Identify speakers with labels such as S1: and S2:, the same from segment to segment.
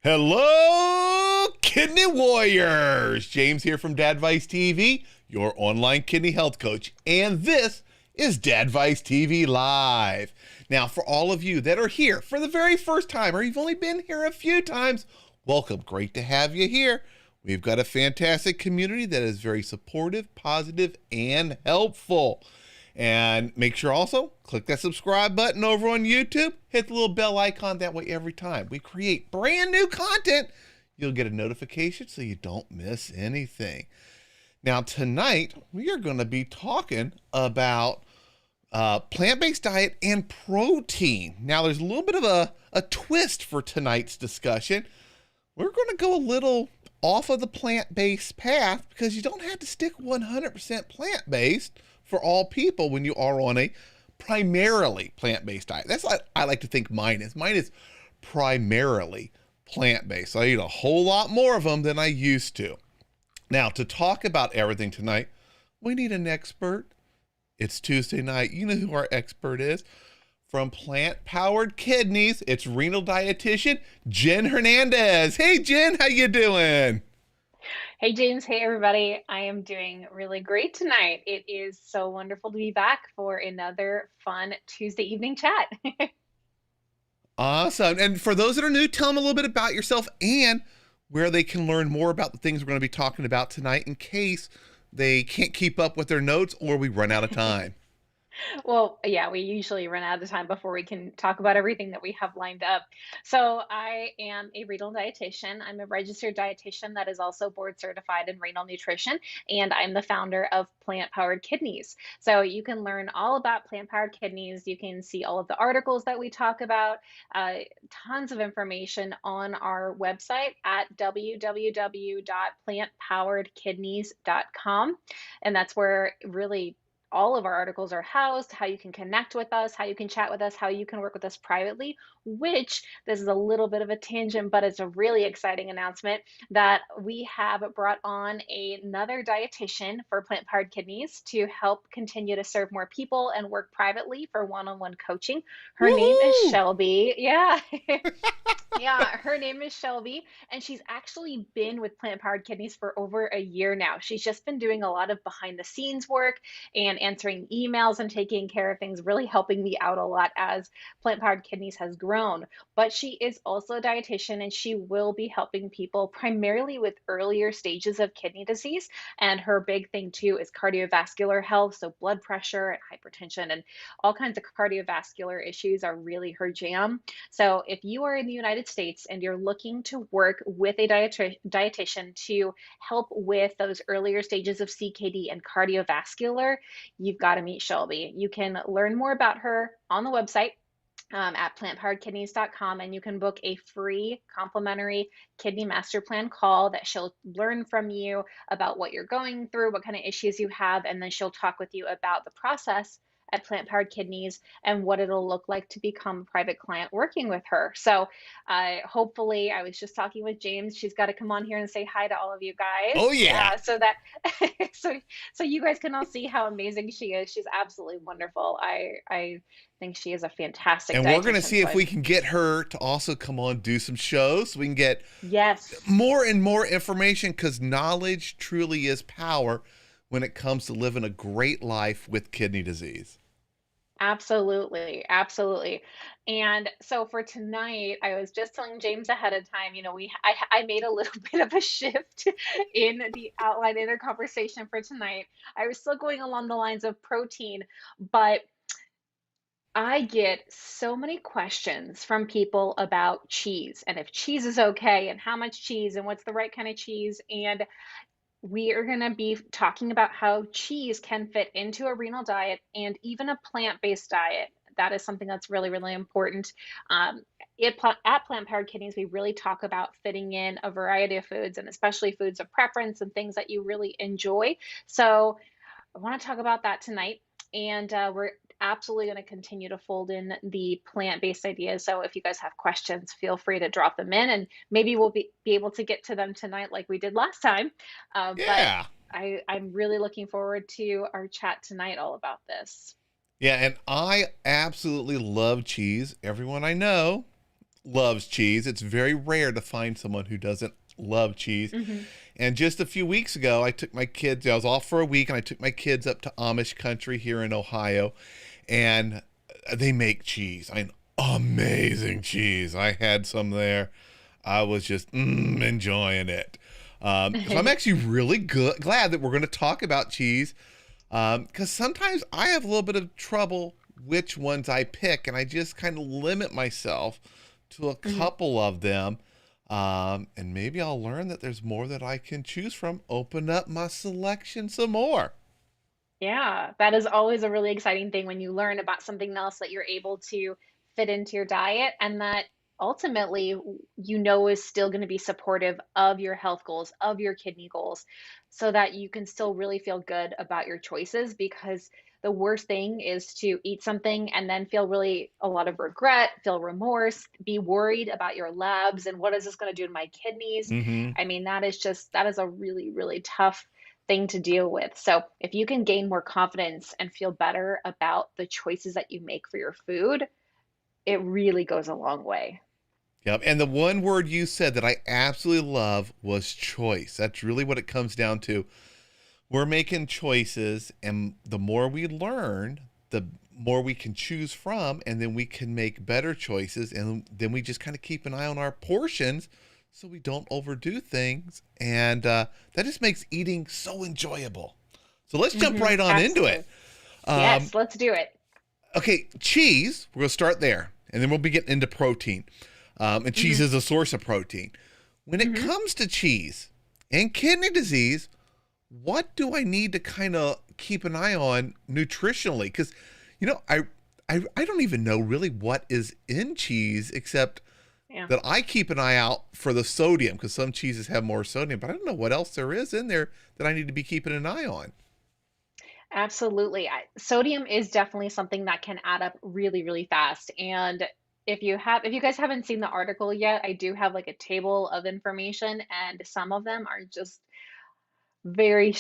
S1: Hello, Kidney Warriors! James here from Dadvice TV, your online kidney health coach, and this is Dadvice TV Live. Now, for all of you that are here for the very first time, or you've only been here a few times, welcome. Great to have you here. We've got a fantastic community that is very supportive, positive, and helpful. And make sure also, click that subscribe button over on YouTube. Hit the little bell icon. That way every time we create brand new content, you'll get a notification so you don't miss anything. Now tonight, we are going to be talking about plant-based diet and protein. Now there's a little bit of a twist for tonight's discussion. We're going to go a little off of the plant-based path because you don't have to stick 100% plant-based for all people when you are on a primarily plant-based diet. That's what I like to think mine is. Mine is primarily plant-based. I eat a whole lot more of them than I used to. Now, to talk about everything tonight, we need an expert. It's Tuesday night. You know who our expert is. From Plant Powered Kidneys, it's Renal Dietitian, Jen Hernandez. Hey, Jen, how you doing?
S2: Hey James, hey everybody. I am doing really great tonight. It is so wonderful to be back for another fun Tuesday evening chat.
S1: Awesome. And for those that are new, tell them a little bit about yourself and where they can learn more about the things we're going to be talking about tonight in case they can't keep up with their notes or we run out of time.
S2: Well, yeah, we usually run out of time before we can talk about everything that we have lined up. So, I am a renal dietitian. I'm a registered dietitian that is also board certified in renal nutrition, and I'm the founder of Plant Powered Kidneys. So, you can learn all about plant powered kidneys. You can see all of the articles that we talk about, uh, tons of information on our website at www.plantpoweredkidneys.com. And that's where really all of our articles are housed, how you can connect with us, how you can chat with us, how you can work with us privately, which this is a little bit of a tangent, but it's a really exciting announcement that we have brought on another dietitian for Plant Powered Kidneys to help continue to serve more people and work privately for one-on-one coaching. Her name is
S1: Woohoo!
S2: Shelby. Yeah. Yeah, her name is Shelby, and she's actually been with Plant Powered Kidneys for over a year now. She's just been doing a lot of behind the scenes work and answering emails and taking care of things, really helping me out a lot as Plant Powered Kidneys has grown. But she is also a dietitian, and she will be helping people primarily with earlier stages of kidney disease. And her big thing too is cardiovascular health, so blood pressure and hypertension and all kinds of cardiovascular issues are really her jam. So if you are in the United States and you're looking to work with a dietitian to help with those earlier stages of CKD and cardiovascular, you've got to meet Shelby. You can learn more about her on the website at plantpoweredkidneys.com, and you can book a free complimentary kidney master plan call that she'll learn from you about what you're going through, what kind of issues you have, and then she'll talk with you about the process at Plant Powered Kidneys and what it'll look like to become a private client working with her. So hopefully, I was just talking with James. She's got to come on here and say hi to all of you guys,
S1: Oh, yeah.
S2: so that so you guys can all see how amazing she is. She's absolutely wonderful. I think she is a fantastic
S1: And we're going to
S2: dietitian.
S1: see
S2: So
S1: if we can get her to also come on do some shows so we can get
S2: yes,
S1: more and more information because knowledge truly is power when it comes to living a great life with kidney disease.
S2: absolutely, absolutely. And so for tonight, I was just telling James ahead of time, I made a little bit of a shift in the outline in our conversation for tonight. I was still going along the lines of protein, but I get so many questions from people about cheese and if cheese is okay and how much cheese and what's the right kind of cheese. And we are going to be talking about how cheese can fit into a renal diet and even a plant-based diet. That is something that's really, really important. Um, at Plant Powered Kidneys, we really talk about fitting in a variety of foods and especially foods of preference and things that you really enjoy. So I want to talk about that tonight. And we're absolutely going to continue to fold in the plant-based ideas. So if you guys have questions, feel free to drop them in and maybe we'll be able to get to them tonight like we did last time. But
S1: Yeah.
S2: I'm really looking forward to our chat tonight all about this.
S1: Yeah, and I absolutely love cheese. Everyone I know loves cheese. It's very rare to find someone who doesn't love cheese.
S2: Hmm.
S1: And just a few weeks ago, I took my kids, I was off for a week, and I took my kids up to Amish country here in Ohio, and they make cheese. I mean, amazing cheese. I had some there. I was just enjoying it. So I'm actually really glad that we're going to talk about cheese, because sometimes I have a little bit of trouble which ones I pick, and I just kind of limit myself to a
S2: Hmm.
S1: couple of them. And maybe I'll learn that there's more that I can choose from. Open up my selection some more.
S2: Yeah, that is always a really exciting thing when you learn about something else that you're able to fit into your diet and that ultimately you know is still going to be supportive of your health goals, of your kidney goals, so that you can still really feel good about your choices because the worst thing is to eat something and then feel really a lot of regret, feel remorse, be worried about your labs and what is this going to do to my kidneys?
S1: Mm-hmm.
S2: I mean, that is a really, really tough thing to deal with. So, if you can gain more confidence and feel better about the choices that you make for your food, it really goes a long way.
S1: Yep. And the one word you said that I absolutely love was choice. That's really what it comes down to. We're making choices, and the more we learn, the more we can choose from, and then we can make better choices. And then we just kind of keep an eye on our portions so we don't overdo things. And that just makes eating so enjoyable. So let's jump right on into
S2: Absolutely.
S1: it. Um,
S2: Yes, let's do it.
S1: okay, cheese, we're going to start there, and then we'll be getting into protein. And cheese
S2: Hmm.
S1: is a source of protein. When it
S2: Hmm.
S1: comes to cheese and kidney disease, what do I need to kind of keep an eye on nutritionally? Because, you know, I don't even know really what is in cheese except
S2: Yeah.
S1: that I keep an eye out for the sodium because some cheeses have more sodium, but I don't know what else there is in there that I need to be keeping an eye on.
S2: Absolutely. Sodium is definitely something that can add up really, really fast. And if you guys haven't seen the article yet, I do have like a table of information, and some of them are just very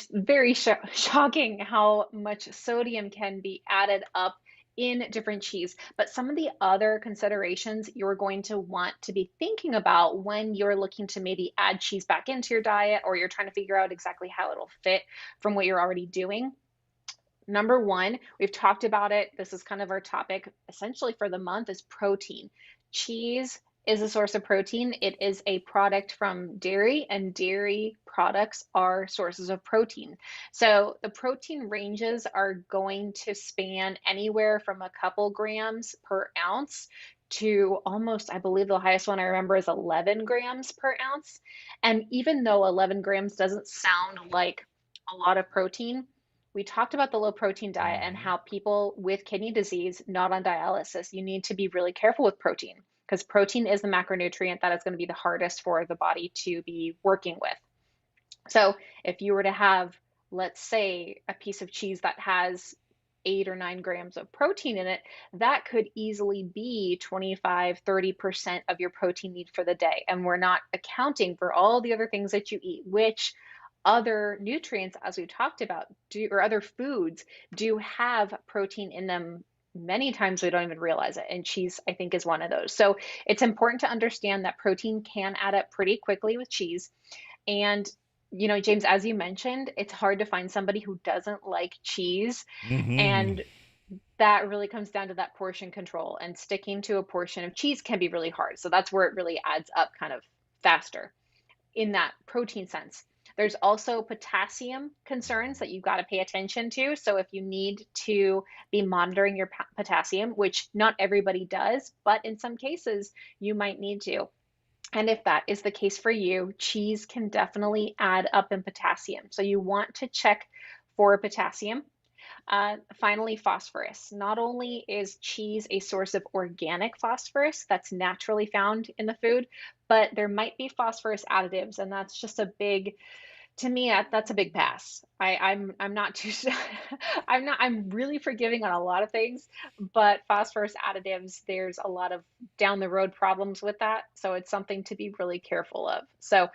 S2: shocking how much sodium can be added up in different cheese. But some of the other considerations you're going to want to be thinking about when you're looking to maybe add cheese back into your diet or you're trying to figure out exactly how it'll fit from what you're already doing. Number one, we've talked about it. This is kind of our topic essentially for the month is protein. Cheese is a source of protein. It is a product from dairy, and dairy products are sources of protein. So the protein ranges are going to span anywhere from a couple grams per ounce to almost, I believe the highest one I remember is 11 grams per ounce. And even though 11 grams doesn't sound like a lot of protein, we talked about the low protein diet and
S1: Mhm.
S2: how people with kidney disease, not on dialysis, you need to be really careful with protein because protein is the macronutrient that is going to be the hardest for the body to be working with. So if you were to have, let's say, a piece of cheese that has 8 or 9 grams of protein in it, that could easily be 25-30% of your protein need for the day. And we're not accounting for all the other things that you eat, which other nutrients, as we talked about, or other foods do have protein in them. Many times we don't even realize it. And cheese, I think, is one of those. So it's important to understand that protein can add up pretty quickly with cheese. And, James, as you mentioned, it's hard to find somebody who doesn't like cheese.
S1: Mm-hmm.
S2: And that really comes down to that portion control. And sticking to a portion of cheese can be really hard. So that's where it really adds up kind of faster in that protein sense. There's also potassium concerns that you've got to pay attention to. So if you need to be monitoring your potassium, which not everybody does, but in some cases you might need to. And if that is the case for you, cheese can definitely add up in potassium. So you want to check for potassium. Finally, phosphorus. Not only is cheese a source of organic phosphorus that's naturally found in the food, but there might be phosphorus additives, and that's just a big, to me, that's a big pass. I'm not too I'm really forgiving on a lot of things, but phosphorus additives, there's a lot of down the road problems with that, so it's something to be really careful of. So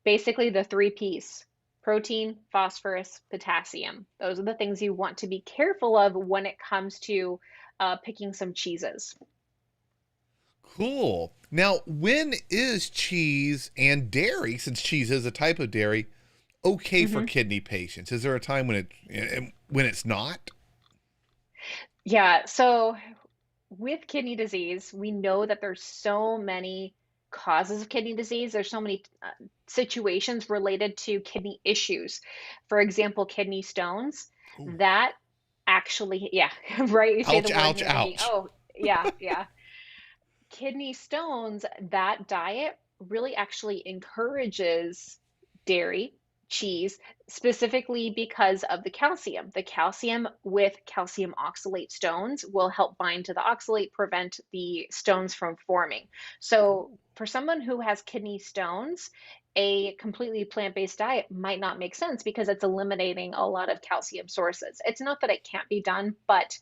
S2: basically the three P's: protein, phosphorus, potassium. Those are the things you want to be careful of when it comes to picking some cheeses.
S1: Cool. Now, when is cheese and dairy, since cheese is a type of dairy, okay for
S2: Mhm.
S1: kidney patients? Is there a time when it's not?
S2: Yeah, so with kidney disease, we know that there's so many causes of kidney disease. There's so many situations related to kidney issues. For example, kidney stones.
S1: Ooh.
S2: That actually, yeah, right. You say the
S1: Ouch,
S2: word and
S1: ouch,
S2: you're thinking,
S1: ouch.
S2: oh, yeah, yeah. Kidney stones, that diet really actually encourages dairy, cheese, specifically because of the calcium. The calcium with calcium oxalate stones will help bind to the oxalate, prevent the stones from forming. So, for someone who has kidney stones, a completely plant-based diet might not make sense because it's eliminating a lot of calcium sources. It's not that it can't be done, but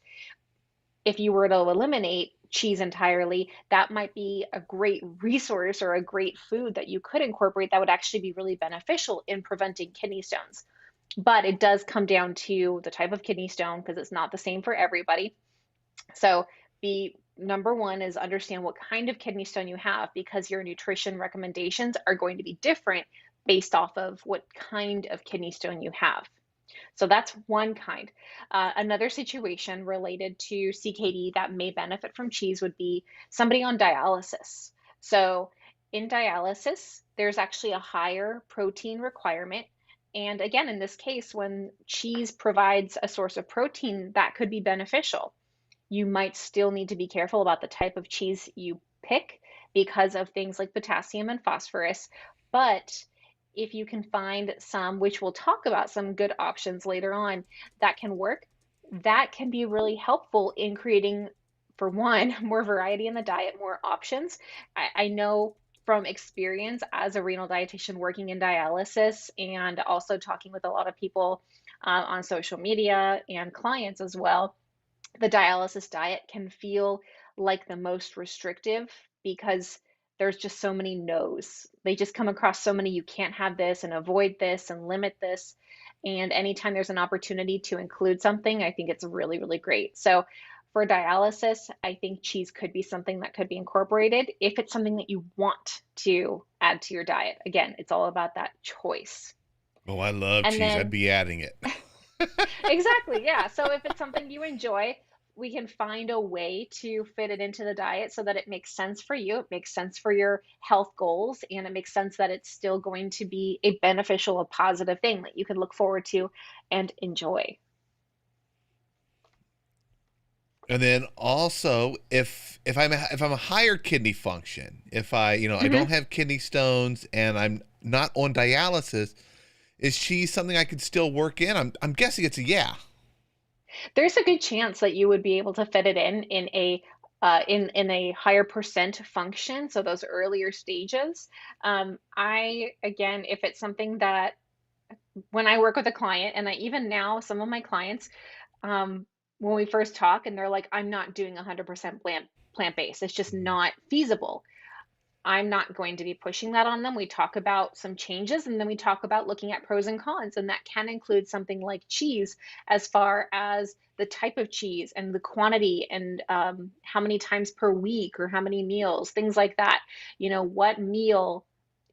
S2: if you were to eliminate cheese entirely, that might be a great resource or a great food that you could incorporate that would actually be really beneficial in preventing kidney stones. But it does come down to the type of kidney stone because it's not the same for everybody. So, the number one is understand what kind of kidney stone you have because your nutrition recommendations are going to be different based off of what kind of kidney stone you have. So that's one kind. Another situation related to CKD that may benefit from cheese would be somebody on dialysis. So in dialysis, there's actually a higher protein requirement. And again, in this case, when cheese provides a source of protein, that could be beneficial. You might still need to be careful about the type of cheese you pick because of things like potassium and phosphorus. But if you can find some, which we'll talk about some good options later on, that can work, that can be really helpful in creating, for one, more variety in the diet, more options. I know from experience as a renal dietitian working in dialysis and also talking with a lot of people on social media and clients as well, the dialysis diet can feel like the most restrictive because there's just so many no's. They just come across so many, you can't have this and avoid this and limit this. And anytime there's an opportunity to include something, I think it's really, really great. So for dialysis, I think cheese could be something that could be incorporated if it's something that you want to add to your diet. Again, it's all about that choice.
S1: Oh, I love
S2: And
S1: cheese. I'd
S2: then
S1: be adding it.
S2: exactly, yeah. So if it's something you enjoy, we can find a way to fit it into the diet so that it makes sense for you, it makes sense for your health goals, and it makes sense that it's still going to be a beneficial, a positive thing that you can look forward to and enjoy.
S1: And then also, if I'm a higher kidney function, if I
S2: Mhm.
S1: don't have kidney stones and I'm not on dialysis, is cheese something I could still work in? I'm guessing it's a yeah.
S2: There's a good chance that you would be able to fit it in a in a higher percent function, so those earlier stages. I again, if it's something that when I work with a client, and I even now some of my clients, when we first talk, and they're like, "I'm not doing 100% plant-based. It's just not feasible." I'm not going to be pushing that on them. We talk about some changes and then we talk about looking at pros and cons. And that can include something like cheese, as far as the type of cheese and the quantity and how many times per week or how many meals, things like that. What meal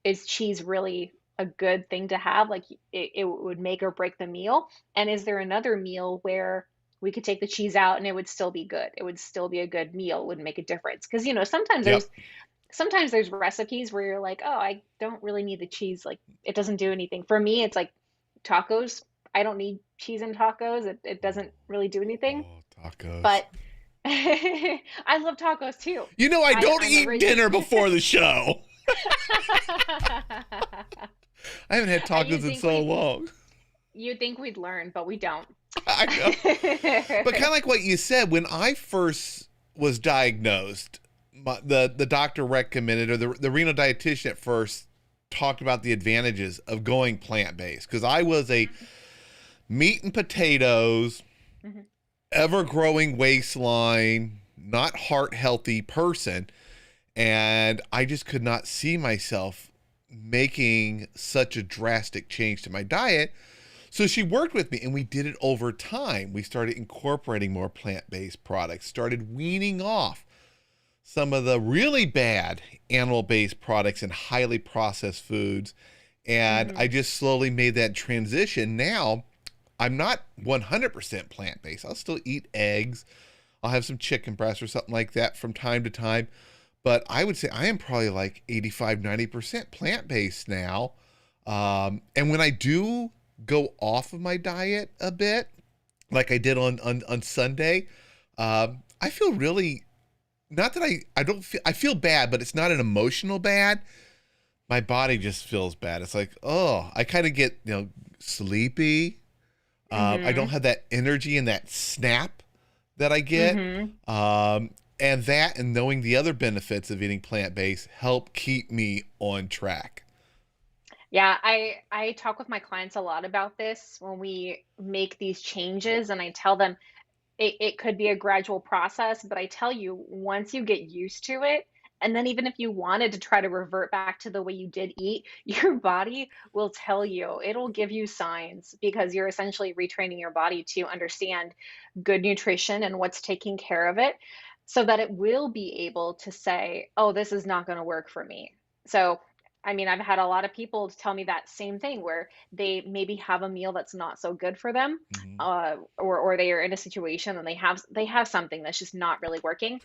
S2: is cheese really a good thing to have? Like it would make or break the meal. And is there another meal where we could take the cheese out and it would still be good? It would still be a good meal, it would make a difference. Because,
S1: Yep.
S2: sometimes there's recipes where you're like, oh, I don't really need the cheese. Like, it doesn't do anything. For me, it's like tacos. I don't need cheese in tacos. It doesn't really do anything.
S1: Oh, tacos.
S2: But I love tacos too.
S1: I don't
S2: I'm
S1: eat
S2: originally,
S1: dinner before the show. I haven't had
S2: and
S1: tacos in so long.
S2: you'd think we'd learn, but we don't.
S1: I know. But kind of like what you said, when I first was diagnosed, the doctor recommended, or the renal dietitian at first talked about the advantages of going plant based because I was a meat and potatoes,
S2: Mhm.
S1: ever growing waistline, not heart healthy person, and I just could not see myself making such a drastic change to my diet. So she worked with me and we did it over time. We started incorporating more plant-based products, started weaning off some of the really bad animal-based products and highly processed foods. And I
S2: Hmm.
S1: just slowly made that transition. Now, I'm not 100% plant-based. I'll still eat eggs. I'll have some chicken breast or something like that from time to time. But I would say I am probably like 85, 90% plant-based now. And when I do go off of my diet a bit, like I did on Sunday, I feel really, not that I don't feel, I feel bad, but it's not an emotional bad. My body just feels bad. It's like, oh, I kind of get, sleepy. I don't
S2: Hmm.
S1: have that energy and that snap that I get.
S2: Hmm.
S1: And that and knowing the other benefits of eating plant-based help keep me on track.
S2: Yeah, I talk with my clients a lot about this when we make these changes, and I tell them it could be a gradual process, but I tell you, once you get used to it, and then even if you wanted to try to revert back to the way you did eat, your body will tell you. It'll give you signs because you're essentially retraining your body to understand good nutrition and what's taking care of it so that it will be able to say, "Oh, this is not going to work for me." So, I mean, I've had a lot of people tell me that same thing where they maybe have a meal that's not so good for them,
S1: Hmm.
S2: or they are in a situation and they have something that's just not really working,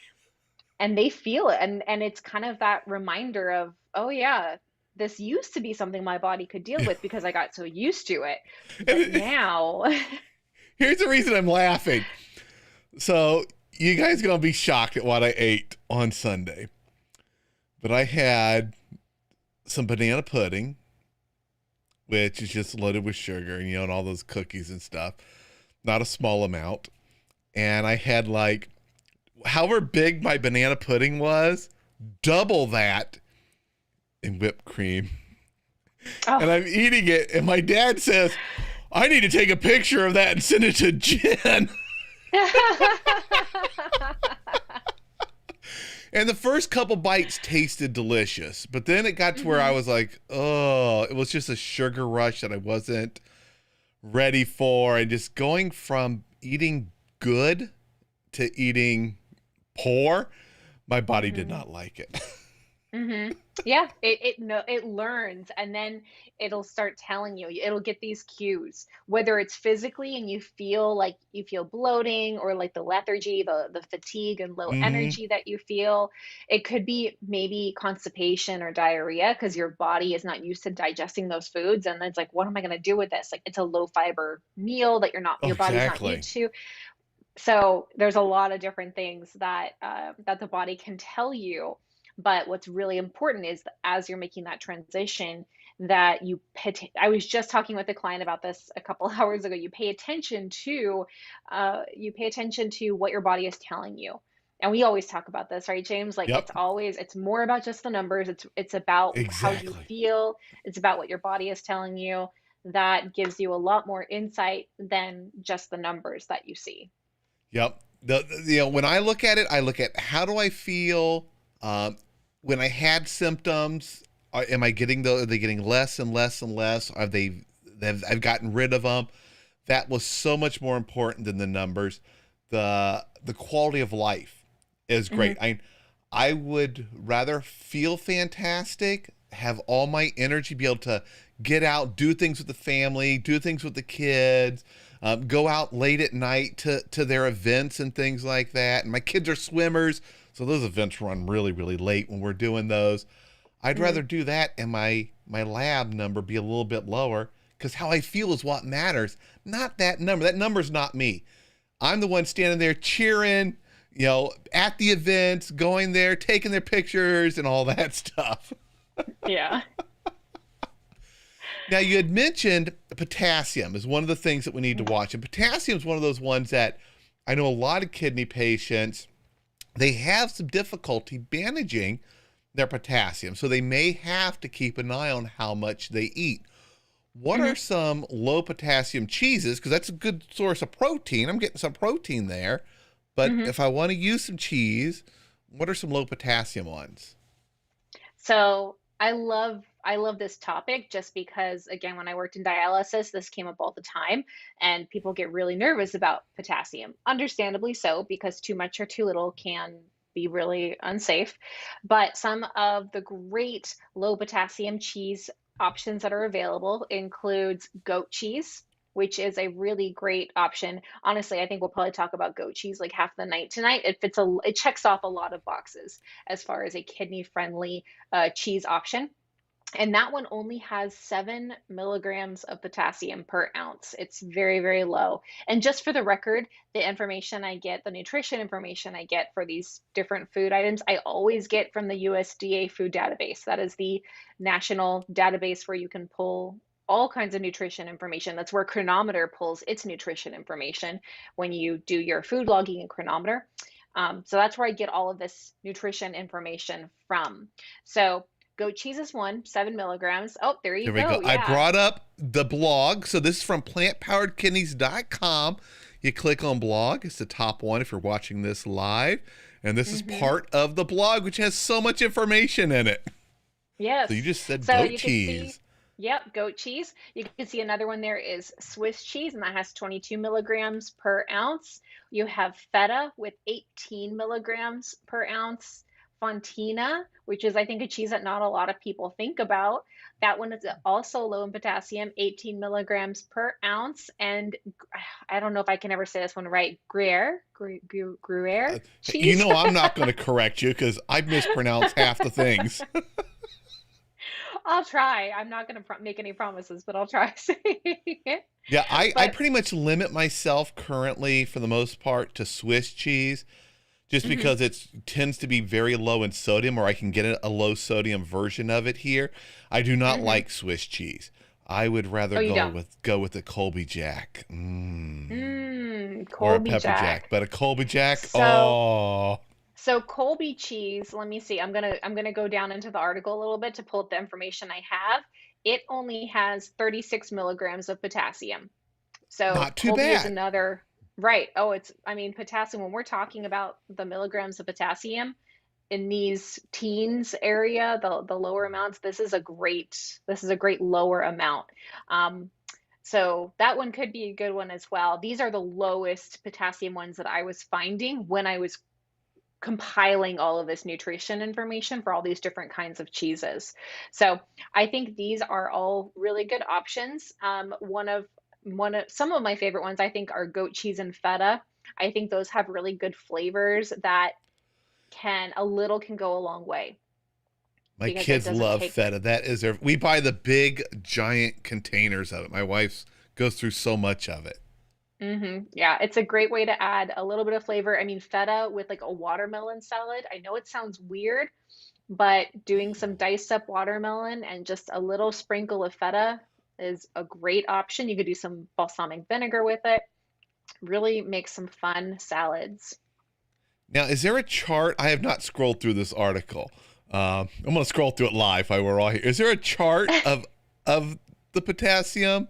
S2: and they feel it, and it's kind of that reminder of, oh yeah, this used to be something my body could deal with because I got so used to it, but
S1: And
S2: now.
S1: here's the reason I'm laughing. So you guys are gonna be shocked at what I ate on Sunday, but I had some banana pudding, which is just loaded with sugar and and all those cookies and stuff. Not a small amount. And I had like however big my banana pudding was, double that in whipped cream. And
S2: Oh.
S1: I'm eating it, and my dad says, I need to take a picture of that and send it to Jen. And the first couple bites tasted delicious, but then it got to where I
S2: Hmm.
S1: was like, oh, it was just a sugar rush that I wasn't ready for. And just going from eating good to eating poor, my body did
S2: Hmm.
S1: not like it.
S2: Mhm. Yeah, it learns, and then it'll start telling you. It'll get these cues, whether it's physically and you feel bloating, or like the lethargy, the fatigue and low
S1: Hmm.
S2: energy that you feel. It could be maybe constipation or diarrhea because your body is not used to digesting those foods, and it's like, what am I going to do with this? Like it's a low fiber meal that
S1: Oh,
S2: your body's not
S1: exactly.
S2: used to. So there's a lot of different things that the body can tell you. But what's really important is that as you're making that transition, that I was just talking with a client about this a couple hours ago. You pay attention to what your body is telling you. And we always talk about this, right, James? Like
S1: Yep,
S2: it's more about just the numbers. It's about how you
S1: exactly.
S2: feel. It's about what your body is telling you. That gives you a lot more insight than just the numbers that you see.
S1: Yep. When I look at it, I look at how do I feel um, when I had symptoms. Am I getting Are they getting less and less and less? I've gotten rid of them. That was so much more important than the numbers. The quality of life is great.
S2: Hmm.
S1: I would rather feel fantastic, have all my energy, be able to get out, do things with the family, do things with the kids, go out late at night to their events and things like that. And my kids are swimmers, so those events run really, really late when we're doing those. I'd
S2: Hmm.
S1: rather do that and my lab number be a little bit lower because how I feel is what matters, not that number. That number's not me. I'm the one standing there cheering, at the events, going there, taking their pictures and all that stuff.
S2: Yeah.
S1: Now, you had mentioned potassium is one of the things that we need to watch. And potassium is one of those ones that I know a lot of kidney patients, they have some difficulty managing their potassium. So they may have to keep an eye on how much they eat. What are
S2: Hmm.
S1: some low potassium cheeses? Because that's a good source of protein. I'm getting some protein there. But
S2: Hmm.
S1: if I want to use some cheese, what are some low potassium ones?
S2: So I love this topic just because, again, when I worked in dialysis, this came up all the time, and people get really nervous about potassium. Understandably so, because too much or too little can be really unsafe. But some of the great low potassium cheese options that are available includes goat cheese, which is a really great option. Honestly, I think we'll probably talk about goat cheese like half the night tonight. It checks off a lot of boxes as far as a kidney friendly cheese option. And that one only has 7 milligrams of potassium per ounce. It's very, very low. And just for the record, the nutrition information I get for these different food items, I always get from the USDA food database. That is the national database where you can pull all kinds of nutrition information. That's where Chronometer pulls its nutrition information when you do your food logging in Chronometer. So that's where I get all of this nutrition information from. So goat cheese is 7 milligrams. Oh, there you
S1: There we go.
S2: go.
S1: I
S2: Yeah.
S1: brought up the blog. So this is from plantpoweredkidneys.com. You click on blog. It's the top one if you're watching this live. And this is
S2: Mm-hmm.
S1: part of the blog, which has so much information in it. So you
S2: Yes.
S1: just said
S2: So
S1: goat
S2: you can see,
S1: cheese.
S2: yep, goat cheese. You can see another one there is Swiss cheese, and that has 22 milligrams per ounce. You have feta with 18 milligrams per ounce. Fontina, which is, I think, a cheese that not a lot of people think about. That one is also low in potassium, 18 milligrams per ounce. And I don't know if I can ever say this one right. Gruyere
S1: You
S2: cheese.
S1: know I'm not going to correct you because I mispronounce half the things.
S2: I'll try. I'm not going to make any promises, but I'll try saying it.
S1: Yeah, I
S2: But
S1: pretty much limit myself currently for the most part to Swiss cheese just
S2: mhm,
S1: because it tends to be very low in sodium, or I can get a low sodium version of it here. I do not
S2: mhm.
S1: like Swiss cheese. I would rather
S2: Oh, you don't?
S1: go with the Colby Jack, or a
S2: Colby
S1: pepper jack.
S2: Jack.
S1: But a Colby Jack,
S2: So,
S1: oh,
S2: so Colby cheese, let me see. I'm gonna go down into the article a little bit to pull up the information I have. It only has 36 milligrams of potassium. So
S1: not too
S2: Colby is
S1: bad.
S2: another, right. Oh, I mean, potassium, when we're talking about the milligrams of potassium in these teens area, the lower amounts, this is a great lower amount. Um, so that one could be a good one as well. These are the lowest potassium ones that I was finding when I was compiling all of this nutrition information for all these different kinds of cheeses. So I think these are all really good options. One of some of my favorite ones I think are goat cheese and feta. I think those have really good flavors that can go a long way
S1: My
S2: because it
S1: kids
S2: doesn't
S1: love
S2: take.
S1: feta. That is their. We buy the big giant containers of it. My wife goes through so much of it.
S2: Yeah, it's a great way to add a little bit of flavor. I mean, feta with like a watermelon salad. I know it sounds weird, but doing some diced up watermelon and just a little sprinkle of feta is a great option. You could do some balsamic vinegar with it. Really make some fun salads.
S1: Now, is there a chart? I have not scrolled through this article. I'm going to scroll through it live while we're all here. Is there a chart of the potassium?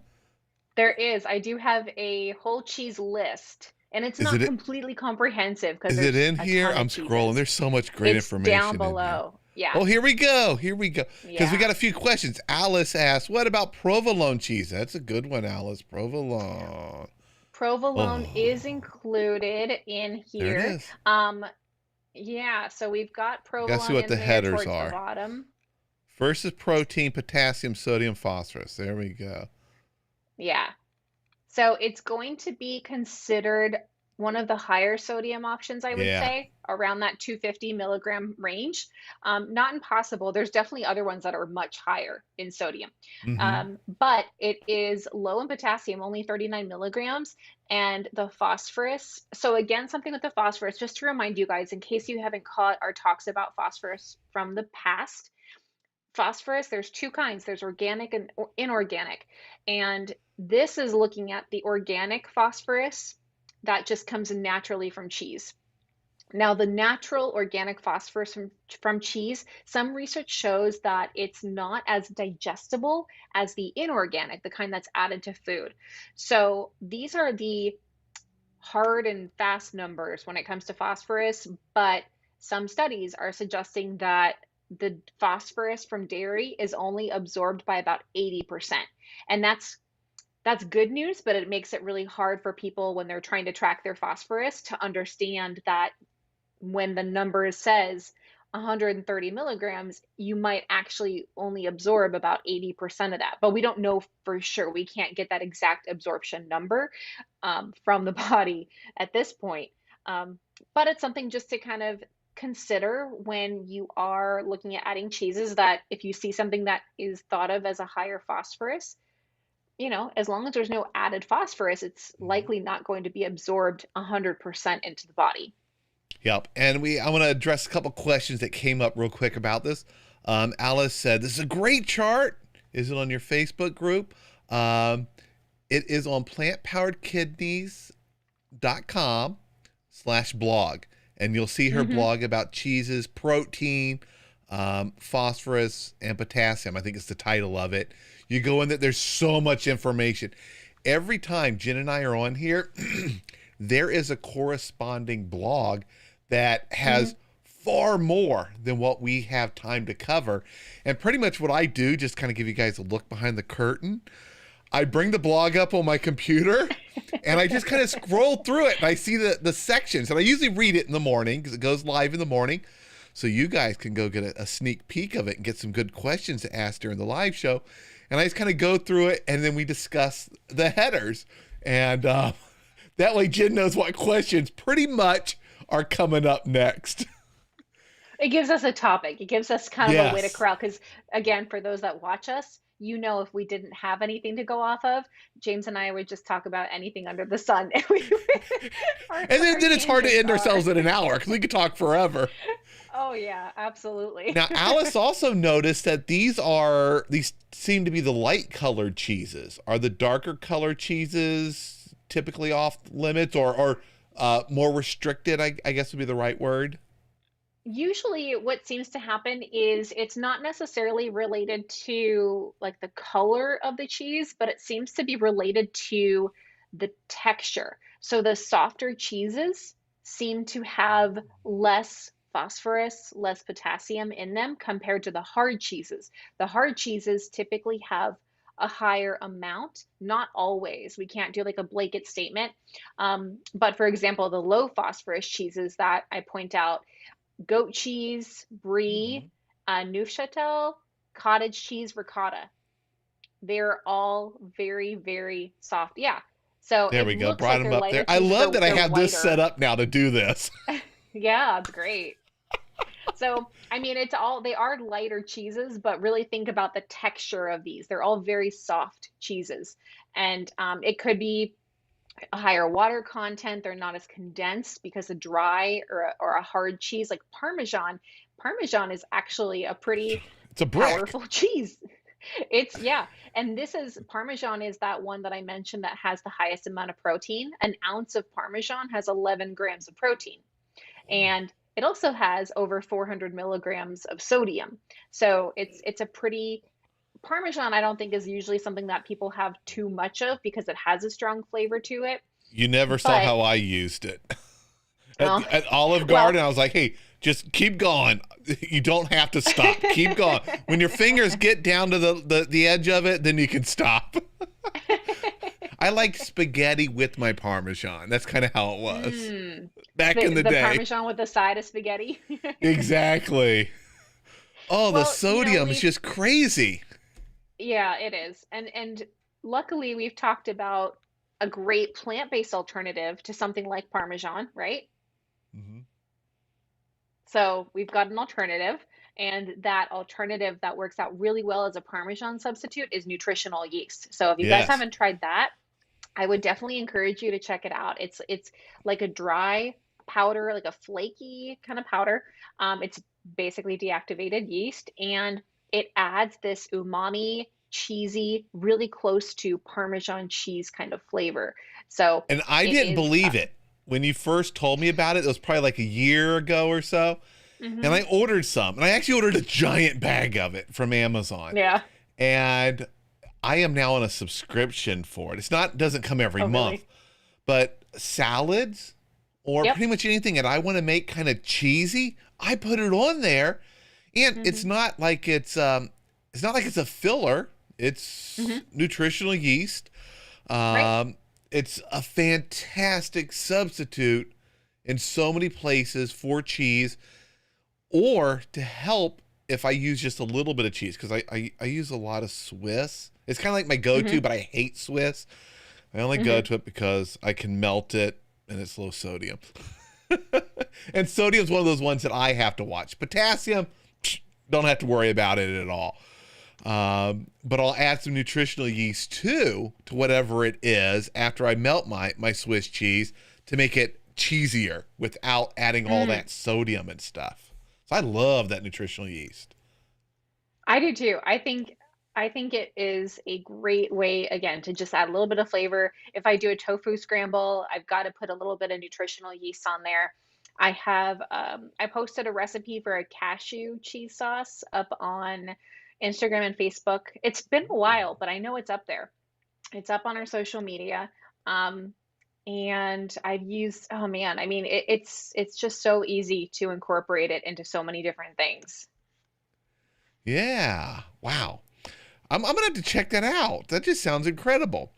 S2: There is. I do have a whole cheese list, and it's
S1: Is
S2: not
S1: it
S2: completely comprehensive because
S1: is it
S2: there's
S1: in
S2: a
S1: here?
S2: ton of
S1: I'm scrolling.
S2: cheeses.
S1: There's so much great
S2: It's down
S1: information in here.
S2: below. Yeah.
S1: Oh, here we go. Here we go. Because we
S2: Yeah.
S1: got a few questions. Alice asked, "What about provolone cheese?" That's a good one, Alice. Provolone.
S2: Provolone is
S1: Oh,
S2: included in
S1: there it
S2: here.
S1: is.
S2: Yeah, so we've got
S1: I gotta see
S2: provolone
S1: what the
S2: in there
S1: headers
S2: towards the
S1: are.
S2: bottom.
S1: First is protein, potassium, sodium, phosphorus. There we go.
S2: Yeah. So it's going to be considered one of the higher sodium options, I would
S1: Yeah.
S2: say, around that 250 milligram range. Not impossible. There's definitely other ones that are much higher in sodium.
S1: Mm-hmm.
S2: But it is low in potassium, only 39 milligrams, and the phosphorus. So again, something with the phosphorus, just to remind you guys, in case you haven't caught our talks about phosphorus from the past, phosphorus, there's two kinds. There's organic and inorganic. And this is looking at the organic phosphorus that just comes naturally from cheese. Now, the natural organic phosphorus from cheese, some research shows that it's not as digestible as the inorganic, the kind that's added to food. So these are the hard and fast numbers when it comes to phosphorus, but some studies are suggesting that the phosphorus from dairy is only absorbed by about 80%. And that's good news, but it makes it really hard for people when they're trying to track their phosphorus to understand that when the number says 130 milligrams, you might actually only absorb about 80% of that. But we don't know for sure. We can't get that exact absorption number from the body at this point. Um, but it's something just to kind of consider when you are looking at adding cheeses, that if you see something that is thought of as a higher phosphorus, as long as there's no added phosphorus, it's
S1: Mhm.
S2: likely not going to be absorbed 100% into the body.
S1: Yep. And I want to address a couple questions that came up real quick about this. Alice said, "This is a great chart. Is it on your Facebook group?" Um, it is on plantpoweredkidneys.com/blog. And you'll see her
S2: Hmm.
S1: blog about cheeses, protein, phosphorus, and potassium. I think it's the title of it. You go in there, there's so much information. Every time Jen and I are on here, there is a corresponding blog that
S2: Hmm.
S1: has far more than what we have time to cover. And pretty much what I do, just kind of give you guys a look behind the curtain, I bring the blog up on my computer and I just kind of scroll through it and I see the sections. And I usually read it in the morning because it goes live in the morning. So you guys can go get a sneak peek of it and get some good questions to ask during the live show. And I just kind of go through it and then we discuss the headers. And that way Jen knows what questions pretty much are coming up next.
S2: It gives us a topic. It gives us kind of a way to
S1: Yes.
S2: corral. Because, again, for those that watch us, if we didn't have anything to go off of, James and I would just talk about anything under the sun. Our,
S1: And then,
S2: our
S1: then it's hard to
S2: tangents
S1: end
S2: are.
S1: ourselves in an hour because we could talk forever.
S2: Oh, yeah, absolutely.
S1: Now, Alice also noticed that these seem to be the light colored cheeses. Are the darker colored cheeses typically off limits or more restricted, I guess would be the right word?
S2: Usually, what seems to happen is it's not necessarily related to like the color of the cheese, but it seems to be related to the texture. So the softer cheeses seem to have less phosphorus, less potassium in them compared to the hard cheeses. The hard cheeses typically have a higher amount, not always. We can't do like a blanket statement. But for example, the low phosphorus cheeses that I point out, goat cheese, brie,
S1: Mhm.
S2: Neufchâtel, cottage cheese, ricotta. They're all very, very soft. Yeah. So
S1: There
S2: it
S1: we go.
S2: looks
S1: Brought
S2: like
S1: them
S2: they're
S1: up
S2: lighter
S1: there. I
S2: cheeses.
S1: love
S2: They're
S1: that I
S2: they're
S1: have this set
S2: whiter.
S1: up now to do this.
S2: Yeah, it's great. So, I mean, they are lighter cheeses, but really think about the texture of these. They're all very soft cheeses. And it could be a higher water content. They're not as condensed because a dry or a hard cheese like Parmesan is actually a pretty
S1: It's a brick.
S2: powerful cheese. Yeah. And Parmesan is that one that I mentioned that has the highest amount of protein. An ounce of Parmesan has 11 grams of protein. And it also has over 400 milligrams of sodium. So it's a pretty Parmesan, I don't think is usually something that people have too much of because it has a strong flavor to it.
S1: You never saw
S2: But
S1: how I used it.
S2: oh,
S1: At Olive
S2: well,
S1: Garden, I was like, hey, just keep going. You don't have to stop. Keep going. When your fingers get down to the edge of it, then you can stop. I like spaghetti with my Parmesan. That's kind of how it was
S2: mm,
S1: back in the
S2: the
S1: day.
S2: Parmesan with a side of spaghetti.
S1: Exactly. Oh, the
S2: Well,
S1: sodium is just crazy.
S2: yeah, it is. And luckily we've talked about a great plant-based alternative to something like Parmesan, right?
S1: Hmm.
S2: So we've got an alternative, and that alternative that works out really well as a Parmesan substitute is nutritional yeast. So if you guys
S1: Yes.
S2: haven't tried that, I would definitely encourage you to check it out. It's like a dry powder, like a flaky kind of powder. It's basically deactivated yeast, and it adds this umami, cheesy, really close to Parmesan cheese kind of flavor. So
S1: And I
S2: it
S1: didn't
S2: is.
S1: believe it. When you first told me about it, it was probably like a year ago or so. And
S2: Mhm.
S1: I ordered some. And I actually ordered a giant bag of it from Amazon.
S2: Yeah.
S1: And I am now on a subscription for it. Doesn't come every
S2: Oh,
S1: month,
S2: really?
S1: but salads or
S2: Yep.
S1: pretty much anything that I want to make kind of cheesy, I put it on there. And
S2: Mhm.
S1: it's not like it's a filler. It's
S2: Mhm.
S1: nutritional yeast.
S2: Right.
S1: Um, it's a fantastic substitute in so many places for cheese, or to help if I use just a little bit of cheese, because I use a lot of Swiss. It's kind of like my go-to,
S2: Hmm.
S1: but I hate Swiss. I only go
S2: Hmm.
S1: to it because I can melt it and it's low sodium. And sodium is one of those ones that I have to watch. Potassium, don't have to worry about it at all. But I'll add some nutritional yeast too to whatever it is after I melt my Swiss cheese to make it cheesier without adding all
S2: Mm,
S1: that sodium and stuff. So I love that nutritional yeast.
S2: I do too. I think it is a great way again to just add a little bit of flavor. If I do a tofu scramble, I've got to put a little bit of nutritional yeast on there. I posted a recipe for a cashew cheese sauce up on Instagram and Facebook. It's been a while, but I know it's up there. It's up on our social media. Um, and I've used, oh man, I mean, it's just so easy to incorporate it into so many different things.
S1: Yeah. Wow. I'm gonna have to check that out. That just sounds incredible.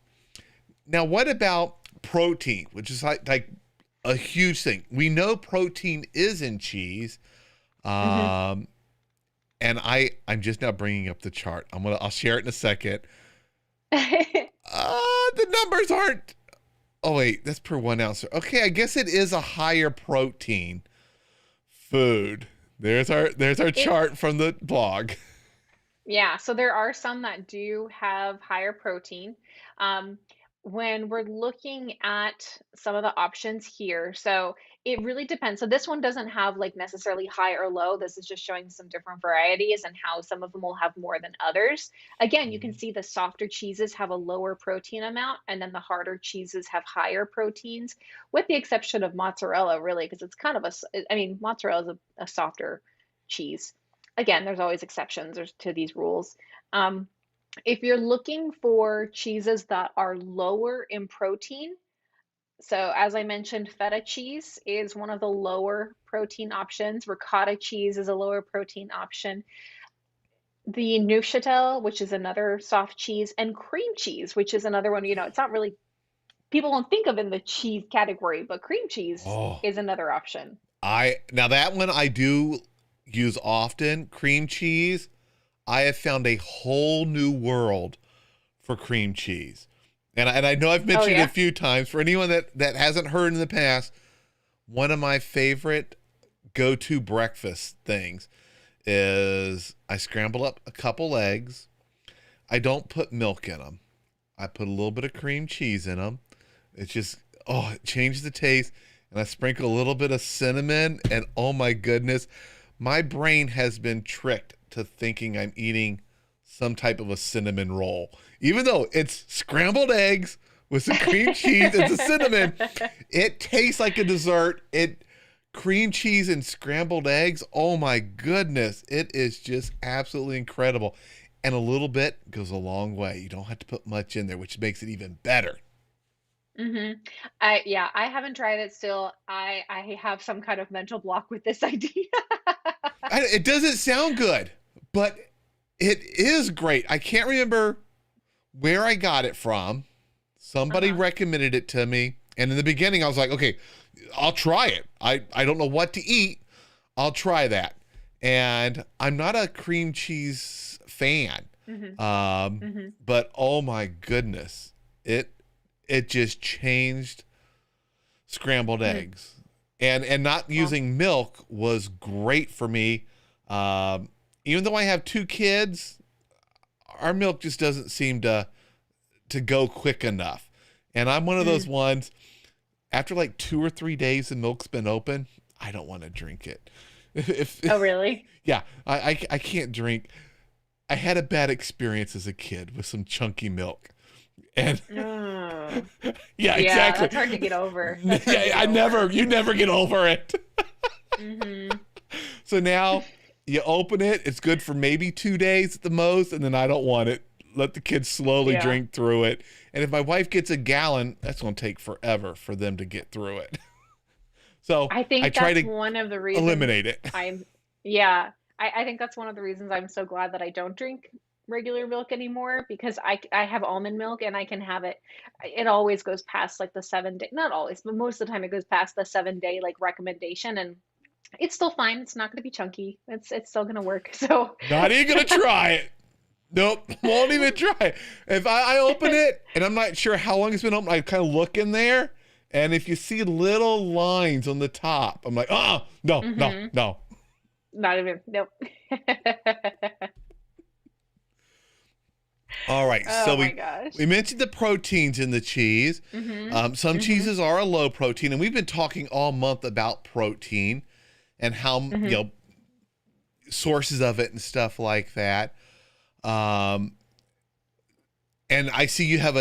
S1: Now, what about protein, which is like a huge thing? We know protein is in cheese,
S2: Hmm.
S1: um, and I'm just now bringing up the chart. I'll share it in a second. The numbers aren't. Oh wait, that's per 1 ounce. Okay, I guess it is a higher protein food. There's our
S2: It,
S1: chart from the blog.
S2: yeah, so there are some that do have higher protein. Um, when we're looking at some of the options here, so it really depends. So this one doesn't have like necessarily high or low. This is just showing some different varieties and how some of them will have more than others. Again, you can see the softer cheeses have a lower protein amount, and then the harder cheeses have higher proteins, with the exception of mozzarella, really, because it's kind of I mean, mozzarella is a softer cheese. Again, there's always exceptions to these rules. Um, if you're looking for cheeses that are lower in protein, so as I mentioned, feta cheese is one of the lower protein options. Ricotta cheese is a lower protein option. The Neuchâtel, which is another soft cheese, and cream cheese, which is another one, it's not really, people don't think of in the cheese category, but cream cheese
S1: Oh,
S2: is another option.
S1: I now that one I do use often. Cream cheese. I have found a whole new world for cream cheese. And I know I've
S2: Oh,
S1: mentioned it a
S2: yeah?
S1: few times. For anyone that hasn't heard in the past, one of my favorite go-to breakfast things is I scramble up a couple eggs. I don't put milk in them. I put a little bit of cream cheese in them. It's just, oh, it changes the taste. And I sprinkle a little bit of cinnamon, and oh my goodness, my brain has been tricked to thinking I'm eating some type of a cinnamon roll. Even though it's scrambled eggs with some cream cheese and some cinnamon, it tastes like a dessert. Cream cheese and scrambled eggs. Oh my goodness, it is just absolutely incredible. And a little bit goes a long way. You don't have to put much in there, which makes it even better.
S2: Hmm. Yeah, I haven't tried it still. I have some kind of mental block with this idea.
S1: It doesn't sound good, but it is great. I can't remember where I got it from. Somebody
S2: Uh-huh.
S1: recommended it to me. And in the beginning, I was like, okay, I'll try it. I don't know what to eat. I'll try that. And I'm not a cream cheese fan.
S2: Hmm.
S1: Um,
S2: Hmm.
S1: but oh my goodness, it it just changed scrambled
S2: Hmm.
S1: eggs. And not
S2: Well,
S1: using milk was great for me. Um, Even though I have two kids, our milk just doesn't seem to go quick enough. And I'm one of those
S2: mm.
S1: ones, after like 2 or 3 days the milk's been open, I don't want to drink it.
S2: Oh,
S1: If
S2: really?
S1: yeah, I can't drink. I had a bad experience as a kid with some chunky milk. And
S2: Mm.
S1: yeah,
S2: Yeah,
S1: exactly.
S2: that's hard to get over. That's hard to
S1: Yeah,
S2: get over.
S1: you never get over it.
S2: Hmm.
S1: So now you open it, it's good for maybe 2 days at the most, and then I don't want it. Let the kids slowly
S2: Yeah.
S1: drink through it. And if my wife gets a gallon, that's going to take forever for them to get through it. So
S2: I
S1: I
S2: think
S1: try
S2: that's
S1: to
S2: one of the reasons
S1: eliminate it.
S2: I'm, yeah, I think that's one of the reasons I'm so glad that I don't drink regular milk anymore because I have almond milk and I can have it. It always goes past like the 7 day, not always, but most of the time it goes past the 7 day like recommendation, and it's still fine. It's not going to be chunky. It's still going to work. So
S1: Not even gonna try it. Nope, won't even try it. If I open it and I'm not sure how long it's been open, I kind of look in there, and if you see little lines on the top, I'm like, oh, no, no,
S2: hmm
S1: no.
S2: not even, nope.
S1: All right, so
S2: Oh my
S1: we
S2: gosh.
S1: mentioned the proteins in the cheese.
S2: hmm
S1: Some
S2: hmm
S1: cheeses are a low protein, and we've been talking all month about protein and how,
S2: hmm
S1: sources of it and stuff like that. Um, and I see you have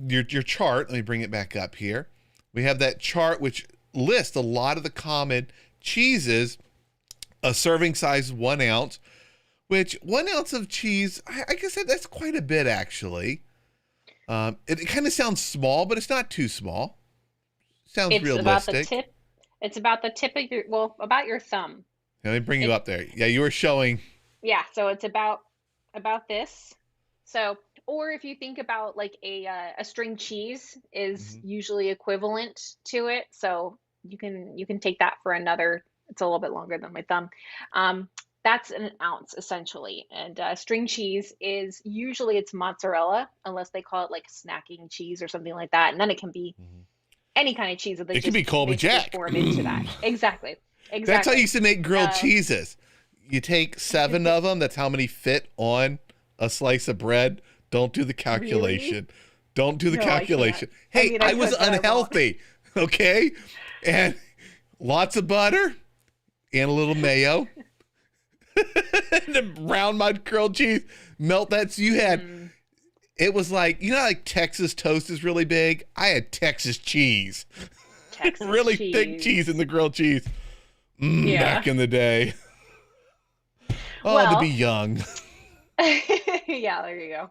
S1: your chart. Let me bring it back up here. We have that chart which lists a lot of the common cheeses. A serving size is 1 ounce, which 1 ounce of cheese, I guess that's quite a bit actually. It kind of sounds small, but it's not too small. Sounds
S2: It's about the
S1: realistic.
S2: tip. It's about the tip of your, well, about your thumb.
S1: Let me bring you
S2: It,
S1: up there. Yeah, you were showing.
S2: yeah, so it's about this. So, or if you think about like a string cheese is
S1: Mhm.
S2: usually equivalent to it. So you can take that for another. It's a little bit longer than my thumb. Um, that's an ounce essentially. And string cheese is usually it's mozzarella, unless they call it like snacking cheese or something like that. And then it can be
S1: Mhm.
S2: any kind of cheese that they
S1: It could
S2: just
S1: be Colby
S2: basically
S1: Jack.
S2: form into that. Exactly.
S1: That's how you
S2: Exactly.
S1: used to make grilled
S2: Uh,
S1: cheeses. You take 7 of them. That's how many fit on a slice of bread. Don't do the
S2: really?
S1: calculation. Don't do the
S2: No, I can't.
S1: calculation.
S2: I
S1: Hey,
S2: mean, I
S1: I was
S2: could, but I won't.
S1: unhealthy. Okay. And lots of butter and a little mayo. And the round my grilled cheese. Melt that. So you had,
S2: Mm,
S1: it was like, like Texas toast is really big. I had Texas cheese.
S2: Texas
S1: Really thick
S2: cheese.
S1: cheese in the grilled cheese.
S2: Yeah.
S1: Back in the day. Oh, to be
S2: Well,
S1: young.
S2: yeah, there you go.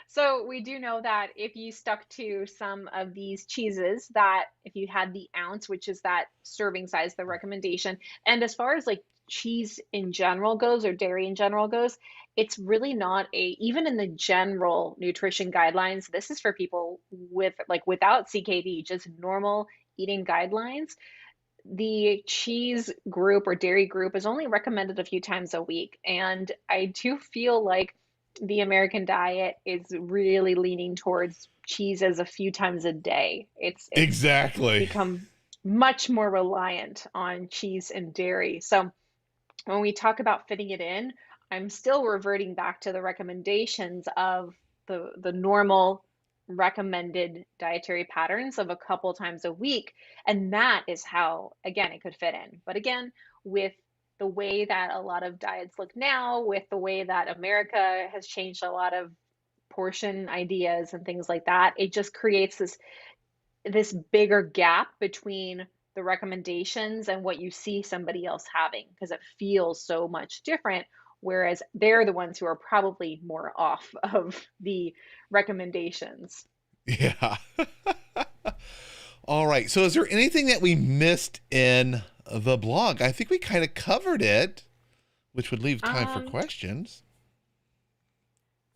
S2: So we do know that if you stuck to some of these cheeses, that if you had the ounce, which is that serving size, the recommendation, and as far as like cheese in general goes or dairy in general goes, it's really not a, even in the general nutrition guidelines, this is for people with like without CKD, just normal eating guidelines. The cheese group or dairy group is only recommended a few times a week. And I do feel like the American diet is really leaning towards cheese as a few times a day. It's
S1: Exactly.
S2: become much more reliant on cheese and dairy. So when we talk about fitting it in, I'm still reverting back to the recommendations of the normal recommended dietary patterns of a couple times a week. And that is how, again, it could fit in. But again, with the way that a lot of diets look now, with the way that America has changed a lot of portion ideas and things like that, it just creates this bigger gap between the recommendations and what you see somebody else having because it feels so much different, whereas they're the ones who are probably more off of the recommendations.
S1: Yeah. All right. So, is there anything that we missed in the blog? I think we kind of covered it, which would leave time for
S2: um
S1: questions.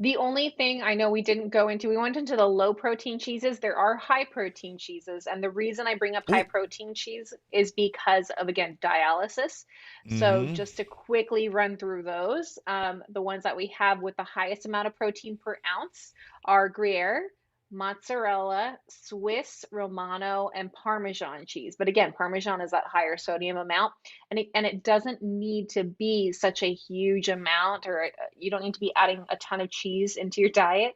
S2: The only thing I know we didn't go into, we went into the low protein cheeses. There are high protein cheeses. And the reason I bring up high
S1: Oh,
S2: protein cheese is because of, again, dialysis. So
S1: mm-hmm.
S2: just to quickly run through those, the ones that we have with the highest amount of protein per ounce are Gruyere, mozzarella, Swiss, Romano, and Parmesan cheese. But again, Parmesan is that higher sodium amount. And it doesn't need to be such a huge amount, or you don't need to be adding a ton of cheese into your diet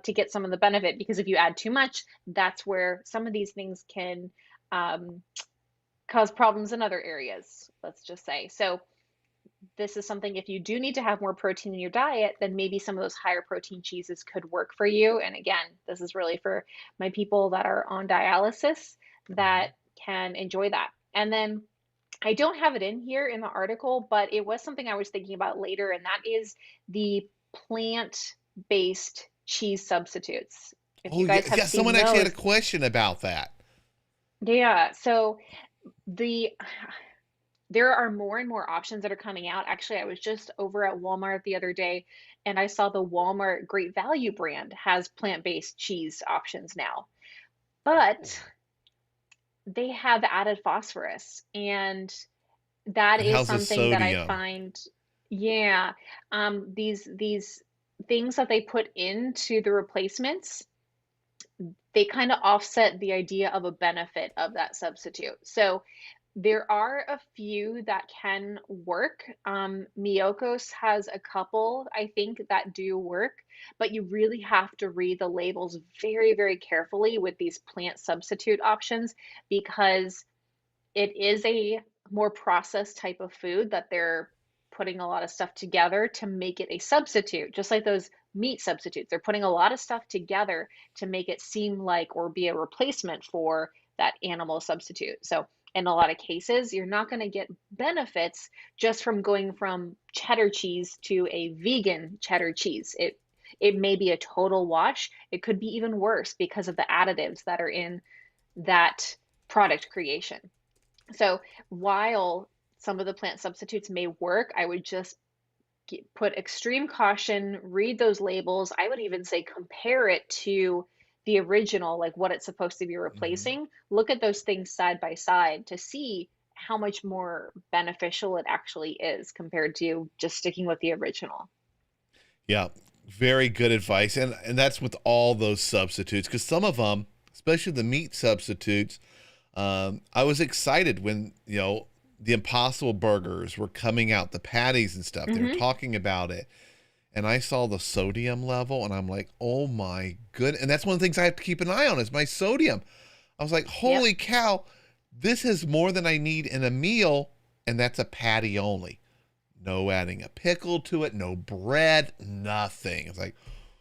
S2: to get some of the benefit. Because if you add too much, that's where some of these things can um, cause problems in other areas, let's just say. So this is something, if you do need to have more protein in your diet, then maybe some of those higher protein cheeses could work for you. And again, this is really for my people that are on dialysis that can enjoy that. And then I don't have it in here in the article, but it was something I was thinking about later, and that is the plant-based cheese substitutes. If
S1: Oh,
S2: you
S1: yeah.
S2: guys have
S1: Yeah.
S2: seen
S1: Someone actually had a
S2: those,
S1: question about that.
S2: yeah. So the there are more and more options that are coming out. Actually, I was just over at Walmart the other day and I saw the Walmart Great Value brand has plant-based cheese options now. But they have added phosphorus, and that
S1: It
S2: is
S1: houses
S2: something that I
S1: sodium.
S2: find, yeah, these things that they put into the replacements, they kind of offset the idea of a benefit of that substitute. So there are a few that can work. Miyoko's has a couple, I think, that do work, but you really have to read the labels very, very carefully with these plant substitute options because it is a more processed type of food that they're putting a lot of stuff together to make it a substitute, just like those meat substitutes. They're putting a lot of stuff together to make it seem like or be a replacement for that animal substitute. So, in a lot of cases, you're not going to get benefits just from going from cheddar cheese to a vegan cheddar cheese. It may be a total wash. It could be even worse because of the additives that are in that product creation. So while some of the plant substitutes may work, I would just put extreme caution, read those labels. I would even say compare it to the original, like what it's supposed to be
S1: Mhm.
S2: replacing. Look at those things side by side to see how much more beneficial it actually is compared to just sticking with the original.
S1: Yeah, very good advice, and that's with all those substitutes because some of them, especially the meat substitutes, I was excited when the Impossible Burgers were coming out, the patties and stuff. They were
S2: Hmm.
S1: talking about it, and I saw the sodium level, and I'm like, oh my good. And that's one of the things I have to keep an eye on is my sodium. I was like,
S2: Yep.
S1: holy cow, this is more than I need in a meal, and that's a patty only. No adding a pickle to it, no bread, nothing. It's like,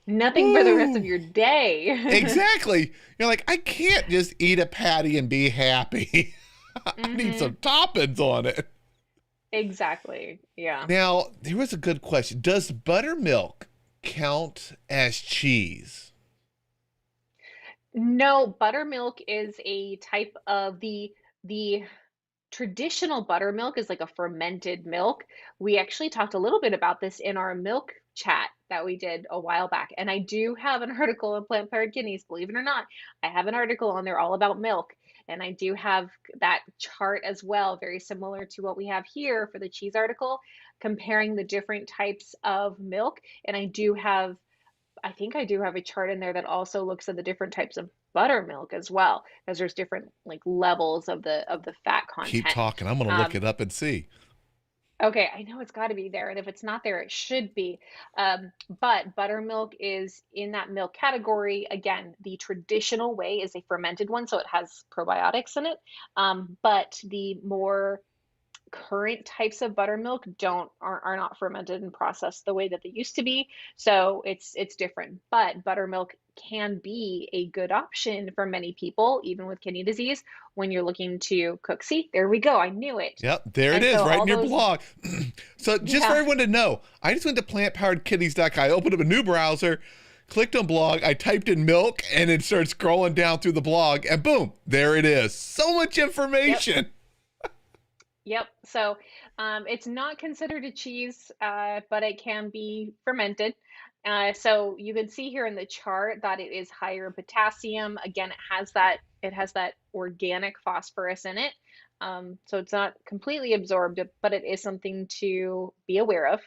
S2: Nothing for the rest of
S1: woo.
S2: your day.
S1: Exactly. You're like, I can't just eat a patty and be happy. I need
S2: Hmm.
S1: some toppings on it.
S2: Exactly. Yeah.
S1: Now, here was a good question. Does buttermilk count as cheese?
S2: No, buttermilk is a type of the traditional buttermilk is like a fermented milk. We actually talked a little bit about this in our milk chat that we did a while back. And I do have an article in Plant Powered Kidneys, believe it or not. I have an article on there all about milk. And I do have that chart as well, very similar to what we have here for the cheese article, comparing the different types of milk. And I think I do have a chart in there that also looks at the different types of buttermilk as well, because there's different like levels of the fat
S1: Keep
S2: content.
S1: talking. I'm going to look
S2: Um,
S1: it up and see.
S2: okay, I know it's got to be there, and if it's not there, it should be. But buttermilk is in that milk category. Again, the traditional way is a fermented one, so it has probiotics in it. But the more current types of buttermilk don't are not fermented and processed the way that they used to be. So it's different. But buttermilk can be a good option for many people, even with kidney disease, when you're looking to cook. See, there we go. I knew it.
S1: Yep, there it
S2: And
S1: is,
S2: so
S1: right in
S2: all
S1: your
S2: those,
S1: blog. So, just for
S2: yeah,
S1: everyone to know, I just went to plantpoweredkidneys.com. I opened up a new browser, clicked on blog, I typed in milk, and it starts scrolling down through the blog, and boom, there it is. So much
S2: yep,
S1: information.
S2: yep. So it's not considered a cheese, but it can be fermented. So you can see here in the chart that it is higher in potassium. Again, it has that organic phosphorus in it. So it's not completely absorbed, but it is something to be aware of.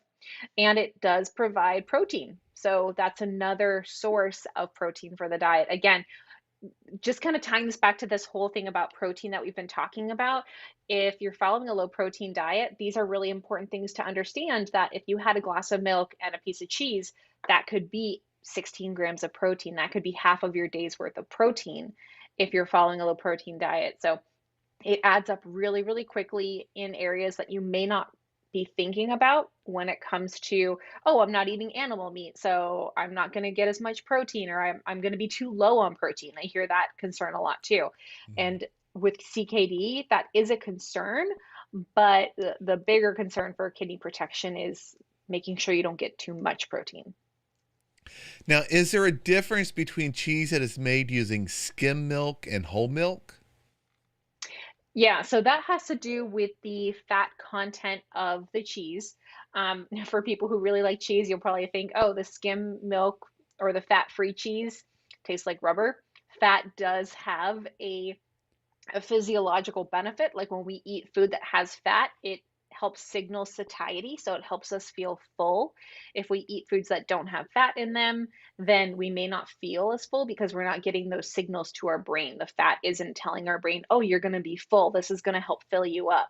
S2: And it does provide protein. So that's another source of protein for the diet. Again, just kind of tying this back to this whole thing about protein that we've been talking about, if you're following a low protein diet, these are really important things to understand that if you had a glass of milk and a piece of cheese, that could be 16 grams of protein. That could be half of your day's worth of protein if you're following a low protein diet. So it adds up really, really quickly in areas that you may not be thinking about when it comes to, oh, I'm not eating animal meat, so I'm not going to get as much protein, or I'm going to be too low on protein. I hear that concern a lot too.
S1: Mhm.
S2: And with CKD, that is a concern, but the bigger concern for kidney protection is making sure you don't get too much protein.
S1: Now, is there a difference between cheese that is made using skim milk and whole milk?
S2: Yeah, so that has to do with the fat content of the cheese. For people who really like cheese, you'll probably think, oh, the skim milk or the fat-free cheese tastes like rubber. Fat does have a physiological benefit. Like when we eat food that has fat, it helps signal satiety, so it helps us feel full. If we eat foods that don't have fat in them, then we may not feel as full because we're not getting those signals to our brain. The fat isn't telling our brain, oh, you're going to be full. This is going to help fill you up.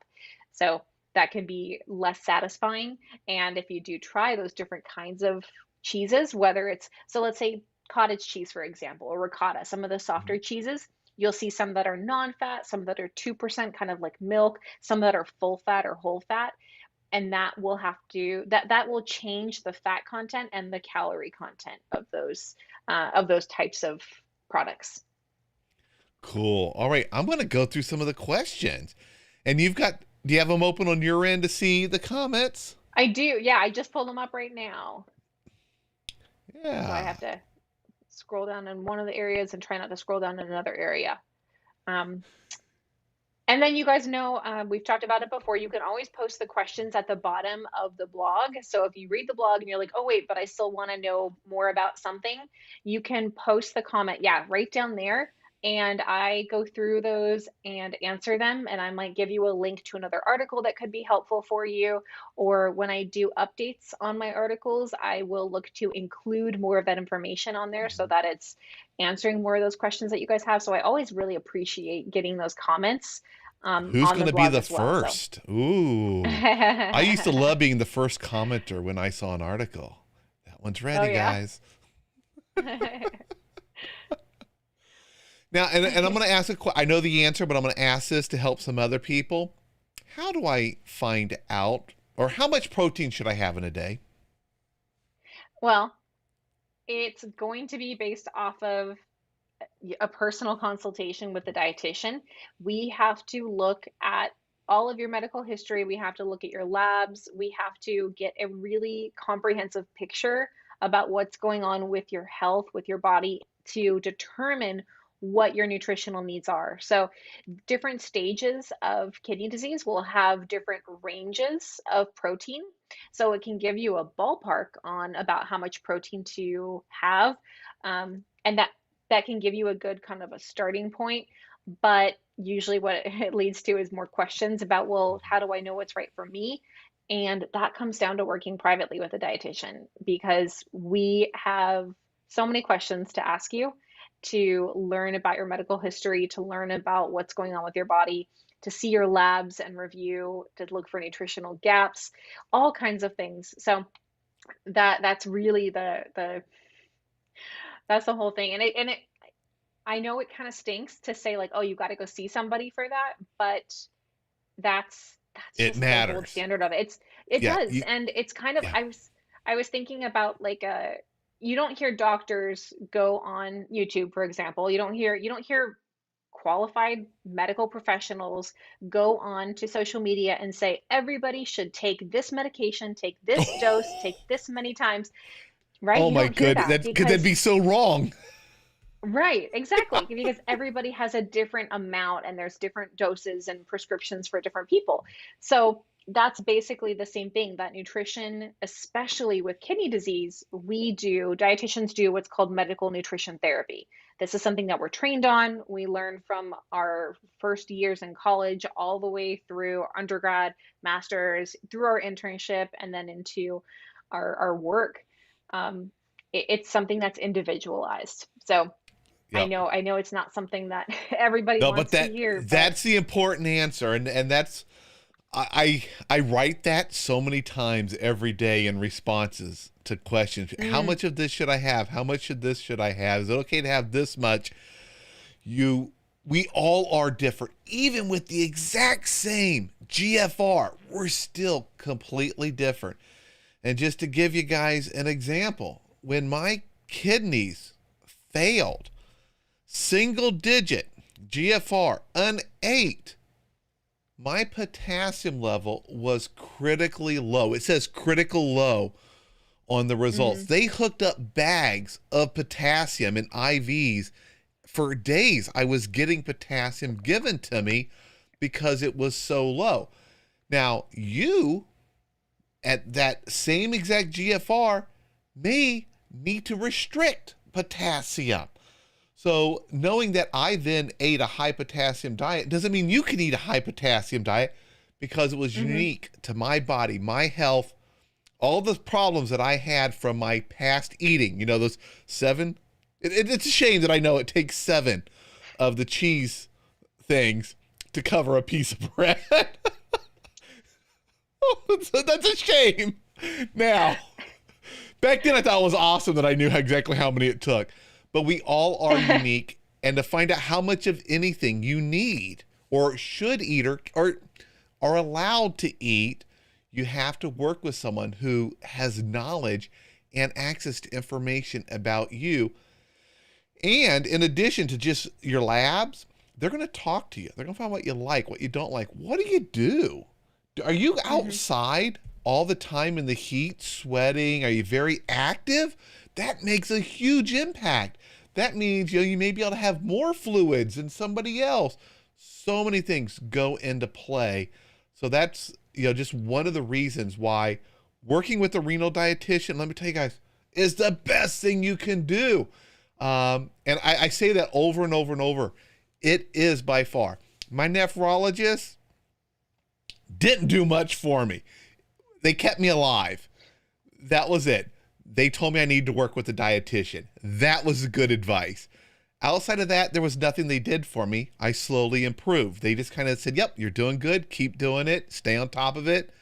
S2: So that can be less satisfying. And if you do try those different kinds of cheeses, whether it's, so let's say cottage cheese, for example, or ricotta, some of the softer cheeses, you'll see some that are non-fat, some that are 2%, kind of like milk, some that are full fat or whole fat, and that will change the fat content and the calorie content of those types of products.
S1: Cool. All right, I'm going to go through some of the questions. And do you have them open on your end to see the comments?
S2: I do, yeah, I just pulled them up right now. So I
S1: Yeah.
S2: have to scroll down in one of the areas and try not to scroll down in another area. Um, And then you guys know, we've talked about it before. You can always post the questions at the bottom of the blog. So if you read the blog and you're like, oh, wait, but I still want to know more about something, you can post the comment. Yeah, right down there. And I go through those and answer them. And I might give you a link to another article that could be helpful for you. Or when I do updates on my articles, I will look to include more of that information on there so that it's answering more of those questions that you guys have. So I always really appreciate getting those comments
S1: Who's
S2: on
S1: going
S2: the
S1: to be
S2: blog
S1: the
S2: as well. So
S1: first? Ooh. I used to love being the first commenter when I saw an article. That one's
S2: oh
S1: ready,
S2: yeah.
S1: guys. Now, and I'm going to ask I know the answer, but I'm going to ask this to help some other people. How do I find out, or how much protein should I have in a day?
S2: Well, it's going to be based off of a personal consultation with the dietitian. We have to look at all of your medical history. We have to look at your labs. We have to get a really comprehensive picture about what's going on with your health, with your body, to determine what your nutritional needs are. So, different stages of kidney disease will have different ranges of protein. So, it can give you a ballpark on about how much protein to have. And that can give you a good kind of a starting point. But usually, what it leads to is more questions about, well, how do I know what's right for me? And that comes down to working privately with a dietitian because we have so many questions to ask you to learn about your medical history, to learn about what's going on with your body, to see your labs and review, to look for nutritional gaps, all kinds of things. So that's really the that's the whole thing. And it I know it kind of stinks to say like, oh, you got to go see somebody for that, but that's
S1: It
S2: just the gold
S1: matters.
S2: standard of it. It
S1: Yeah.
S2: does, and it's kind of
S1: Yeah.
S2: I was thinking about like you don't hear doctors go on YouTube, for example. You don't hear qualified medical professionals go on to social media and say everybody should take this medication, take this dose, take this many times, right?
S1: Oh
S2: You
S1: my
S2: don't hear
S1: goodness.
S2: that
S1: That could that
S2: because
S1: be so wrong?
S2: right, exactly. Because everybody has a different amount and there's different doses and prescriptions for different people. So that's basically the same thing that nutrition, especially with kidney disease, dietitians do what's called medical nutrition therapy. This is something that we're trained on. We learn from our first years in college all the way through undergrad, master's, through our internship, and then into our work. It's something that's individualized. So
S1: Yep.
S2: I know it's not something that everybody
S1: No, but
S2: wants to hear, but
S1: that's the important answer, and that's I write that so many times every day in responses to questions. How
S2: mm,
S1: much of this should I have? How much of this should I have? Is it okay to have this much? We all are different. Even with the exact same GFR, we're still completely different. And just to give you guys an example, when my kidneys failed, single digit GFR, an 8, my potassium level was critically low. It says critical low on the results.
S2: mhm.
S1: They hooked up bags of potassium in IVs for days. I was getting potassium given to me because it was so low. Now, you at that same exact GFR may need to restrict potassium. So knowing that I then ate a high potassium diet doesn't mean you can eat a high potassium diet, because it was
S2: Mm-hmm.
S1: unique to my body, my health, all the problems that I had from my past eating. You know, those seven. It's a shame that I know it takes seven of the cheese things to cover a piece of bread. That's a shame. Now, back then I thought it was awesome that I knew exactly how many it took. But we all are unique, and to find out how much of anything you need or should eat or are allowed to eat, you have to work with someone who has knowledge and access to information about you. And in addition to just your labs, they're going to talk to you. They're going to find what you like, what you don't like. What do you do? Are you
S2: Mm-hmm.
S1: outside all the time in the heat, sweating? Are you very active? That makes a huge impact. That means you may be able to have more fluids than somebody else. So many things go into play. So that's just one of the reasons why working with a renal dietitian, let me tell you guys, is the best thing you can do. And I say that over and over and over. It is by far. My nephrologist didn't do much for me. They kept me alive. That was it. They told me I needed to work with a dietitian. That was good advice. Outside of that, there was nothing they did for me. I slowly improved. They just kind of said, yep, you're doing good. Keep doing it. Stay on top of it.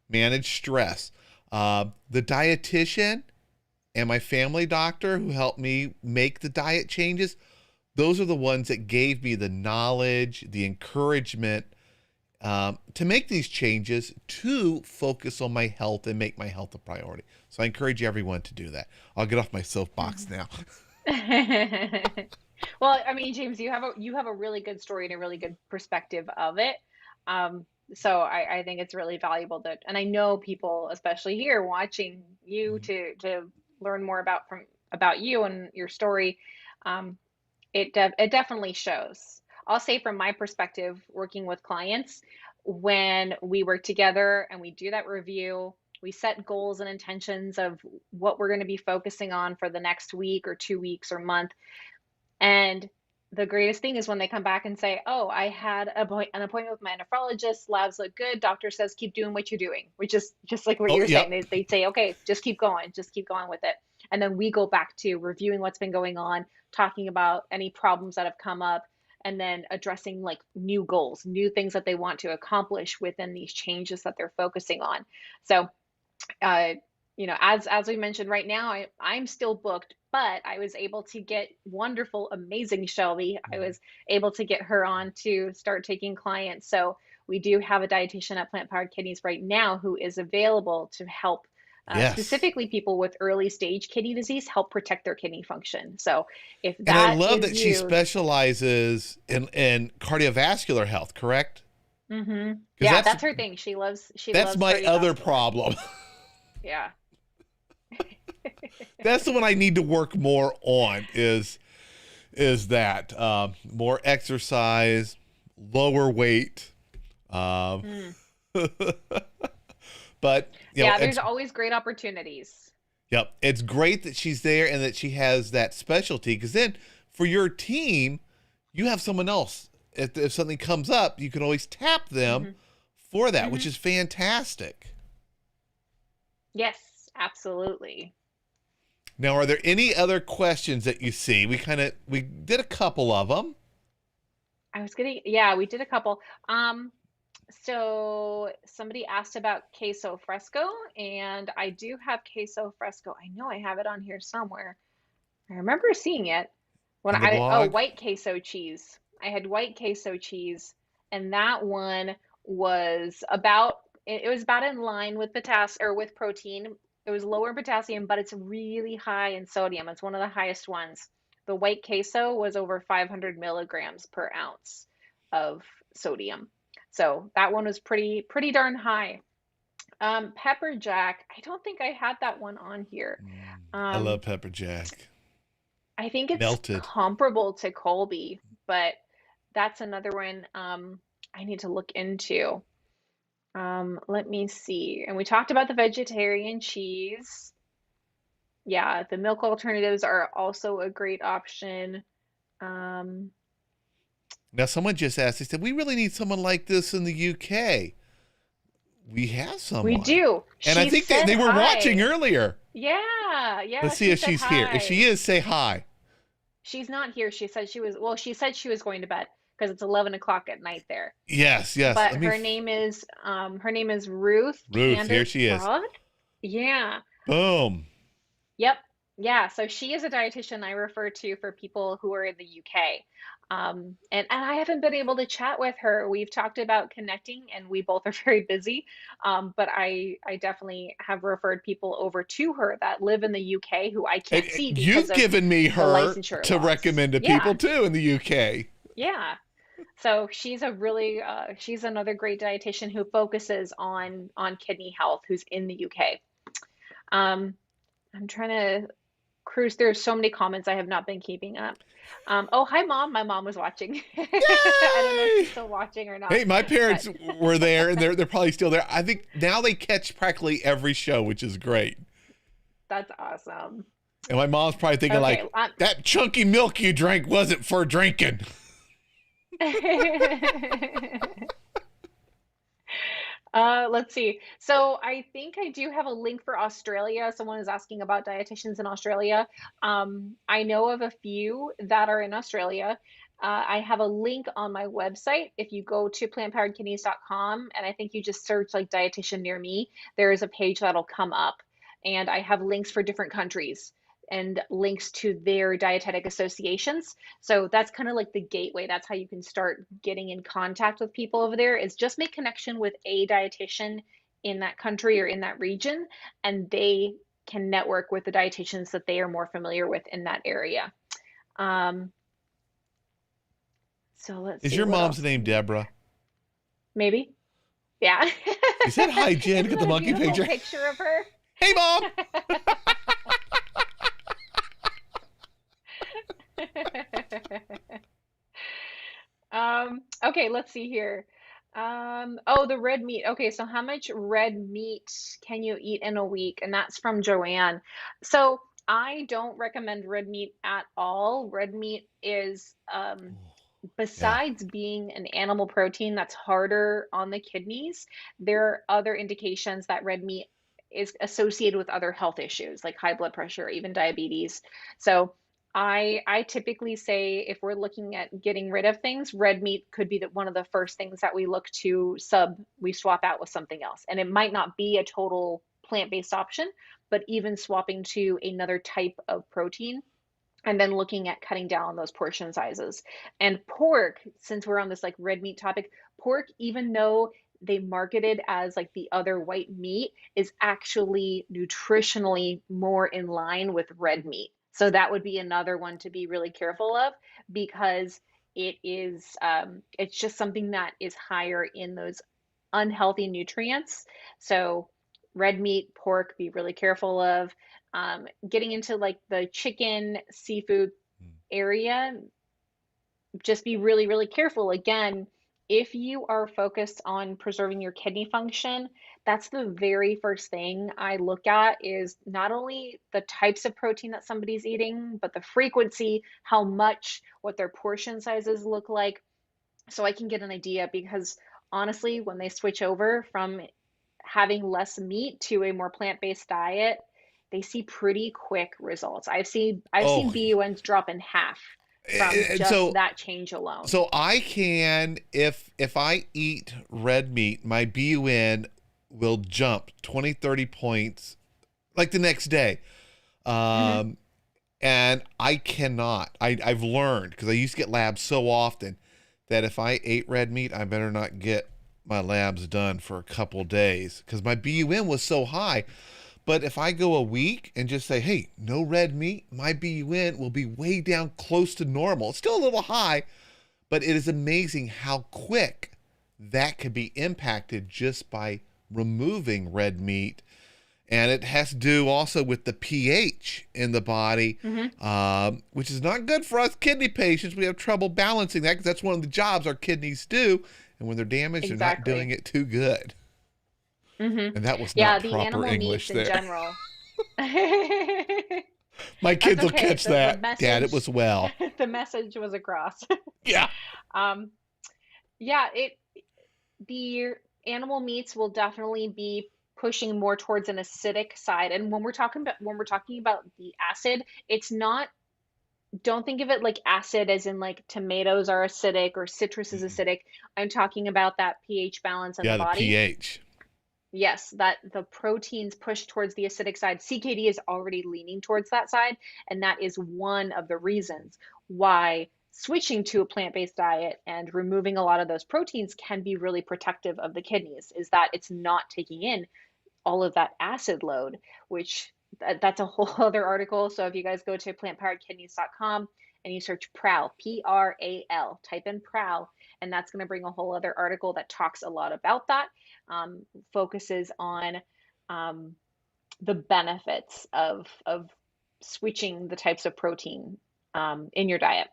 S1: Manage stress. The dietitian and my family doctor who helped me make the diet changes, those are the ones that gave me the knowledge, the encouragement to make these changes, to focus on my health and make my health a priority. So I encourage everyone to do that. I'll get off my soapbox now.
S2: Well, I mean, James, you have a really good story and a really good perspective of it. So I think it's really valuable that, and I know people, especially here, watching you to learn more about you and your story. Um, it definitely shows. I'll say from my perspective, working with clients, when we work together and we do that review, we set goals and intentions of what we're going to be focusing on for the next week or 2 weeks or month. And the greatest thing is when they come back and say, "Oh, I had an appointment with my nephrologist. Labs look good. Doctor says keep doing what you're doing," which is just like what
S1: Oh,
S2: you're saying.
S1: yep.
S2: They'd say, "Okay, just keep going with it." And then we go back to reviewing what's been going on, talking about any problems that have come up, and then addressing like new goals, new things that they want to accomplish within these changes that they're focusing on. So uh, as we mentioned right now, I'm still booked, but I was able to get wonderful, amazing Shelby. I was able to get her on to start taking clients. So we do have a dietitian at Plant Powered Kidneys right now who is available to help
S1: Yes.
S2: specifically people with early stage kidney disease help protect their kidney function. So if
S1: And I
S2: that
S1: love
S2: is
S1: that she
S2: you,
S1: specializes in cardiovascular health, correct? Because
S2: yeah,
S1: that's
S2: that's her thing. She
S1: that's
S2: loves
S1: my other
S2: cardiovascular.
S1: problem.
S2: Yeah.
S1: That's the one I need to work more on is that more exercise, lower weight. Um,
S2: Mm.
S1: but
S2: Yeah, there's
S1: it's
S2: always great opportunities.
S1: yep, it's great that she's there and that she has that specialty. Because then for your team, you have someone else. If something comes up, you can always tap them
S2: Hmm.
S1: for that, which
S2: Hmm.
S1: is fantastic.
S2: Yes, absolutely.
S1: Now, are there any other questions that you see? We did a couple of them.
S2: Yeah, we did a couple. So somebody asked about queso fresco, and I do have queso fresco. I know I have it on here somewhere. I remember seeing it
S1: In the blog?
S2: white queso cheese. I had white queso cheese, and that one it was about in line with potassium or with protein. It was lower in potassium, but it's really high in sodium. It's one of the highest ones. The white queso was over 500 milligrams per ounce of sodium. So that one was pretty darn high. Pepper jack, I don't think I had that one on here.
S1: I
S2: Um,
S1: love pepper jack.
S2: I think it's
S1: Melted.
S2: comparable to Colby, but that's another one. I need to look into. Let me see. And we talked about the vegetarian cheese. Yeah, the milk alternatives are also a great option. Um,
S1: Now, someone just asked, they said, we really need someone like this in the UK. We have
S2: we
S1: someone.
S2: do.
S1: And I
S2: She
S1: think
S2: said
S1: they were watching
S2: hi.
S1: earlier.
S2: Yeah, yeah,
S1: Let's see
S2: she
S1: if
S2: said
S1: she's here. If she
S2: hi.
S1: is, say hi.
S2: She's not here. She said she was, well, she said she was going to bed because it's 11 o'clock at night there.
S1: Yes, yes.
S2: But her name is Ruth
S1: Ruth, here
S2: Candace
S1: she is.
S2: Broad. Yeah.
S1: Boom.
S2: Yep. Yeah. So she is a dietitian I refer to for people who are in the UK. And I haven't been able to chat with her. We've talked about connecting and we both are very busy. But I definitely have referred people over to her that live in the UK who I
S1: And
S2: can't see because
S1: you've
S2: of
S1: given me
S2: the
S1: her
S2: licensure
S1: to
S2: laws.
S1: recommend to people
S2: Yeah.
S1: too in the UK.
S2: Yeah. So she's a really she's another great dietitian who focuses on kidney health who's in the UK. Um, I'm trying to cruise through so many comments I have not been keeping up. Oh, hi mom. My mom was watching. I don't know if she's
S1: Yay!
S2: still watching or not,
S1: Hey, my
S2: but
S1: parents were there, and they're probably still there. I think now they catch practically every show, which is great.
S2: that's awesome.
S1: And my mom's probably thinking
S2: Okay.
S1: like, that chunky milk you drank wasn't for drinking.
S2: Let's see. So I think I do have a link for Australia. Someone is asking about dietitians in Australia. I know of a few that are in Australia. I have a link on my website. If you go to plantpoweredkidneys.com and I think you just search like dietitian near me, there is a page that'll come up. And I have links for different countries and links to their dietetic associations. So that's kind of like the gateway. That's how you can start getting in contact with people over there, is just make connection with a dietitian in that country or in that region, and they can network with the dietitians that they are more familiar with in that area. Um, so let's
S1: Is
S2: see
S1: your
S2: what
S1: mom's
S2: else.
S1: name Deborah?
S2: Maybe. Yeah.
S1: She said hi, Jen. Look
S2: Isn't
S1: at the
S2: that a
S1: monkey
S2: beautiful
S1: picture.
S2: picture of her?
S1: Hey, Mom.
S2: Okay, let's see here. Oh, the red meat. Okay, so how much red meat can you eat in a week? And that's from Joanne. So I don't recommend red meat at all. Red meat is,
S1: Yeah.
S2: besides being an animal protein that's harder on the kidneys, there are other indications that red meat is associated with other health issues like high blood pressure, even diabetes. So I typically say if we're looking at getting rid of things, red meat could be one of the first things that we look to we swap out with something else. And it might not be a total plant-based option, but even swapping to another type of protein and then looking at cutting down on those portion sizes. And pork, since we're on this like red meat topic, pork, even though they market it as like the other white meat, is actually nutritionally more in line with red meat. So that would be another one to be really careful of, because it's just something that is higher in those unhealthy nutrients. So red meat, pork, be really careful of. Getting into like the chicken, seafood area, just be really, really careful. Again, if you are focused on preserving your kidney function, that's the very first thing I look at, is not only the types of protein that somebody's eating, but the frequency, how much, what their portion sizes look like, so I can get an idea. Because honestly, when they switch over from having less meat to a more plant-based diet, they see pretty quick results. I've seen
S1: Oh,
S2: BUNs drop in half from
S1: and
S2: just
S1: so
S2: that change alone.
S1: so I can, if I eat red meat, my BUN will jump 20, 30 points like the next day.
S2: Hmm.
S1: Um, and I cannot. I've learned, because I used to get labs so often, that if I ate red meat, I better not get my labs done for a couple days, because my BUN was so high. But if I go a week and just say, hey, no red meat, my BUN will be way down close to normal. It's still a little high, but it is amazing how quick that could be impacted just by removing red meat. And it has to do also with the pH in the body,
S2: Hmm.
S1: which is not good for us kidney patients. We have trouble balancing that, because that's one of the jobs our kidneys do, And when they're damaged, they're not doing
S2: Exactly.
S1: it too good.
S2: Hmm.
S1: And that was
S2: Yeah,
S1: not
S2: the
S1: proper
S2: animal
S1: English
S2: meats in
S1: there.
S2: general.
S1: My
S2: That's
S1: kids will
S2: okay.
S1: catch
S2: The
S1: that. Dad, it
S2: message
S1: was well.
S2: the message was across.
S1: Yeah.
S2: Um, yeah, the animal meats will definitely be pushing more towards an acidic side. And when we're talking about the acid, it's not, don't think of it like acid as in like tomatoes are acidic or citrus is
S1: Mm-mm.
S2: acidic. I'm talking about that pH balance in the
S1: Yeah, the
S2: body.
S1: pH.
S2: Yes, that the proteins push towards the acidic side. CKD is already leaning towards that side, and that is one of the reasons why switching to a plant-based diet and removing a lot of those proteins can be really protective of the kidneys, is that it's not taking in all of that acid load, which that's a whole other article. So if you guys go to plantpoweredkidneys.com and you search PRAL, PRAL, type in PRAL, and that's going to bring a whole other article that talks a lot about that, focuses on um, the benefits of switching the types of protein in your diet.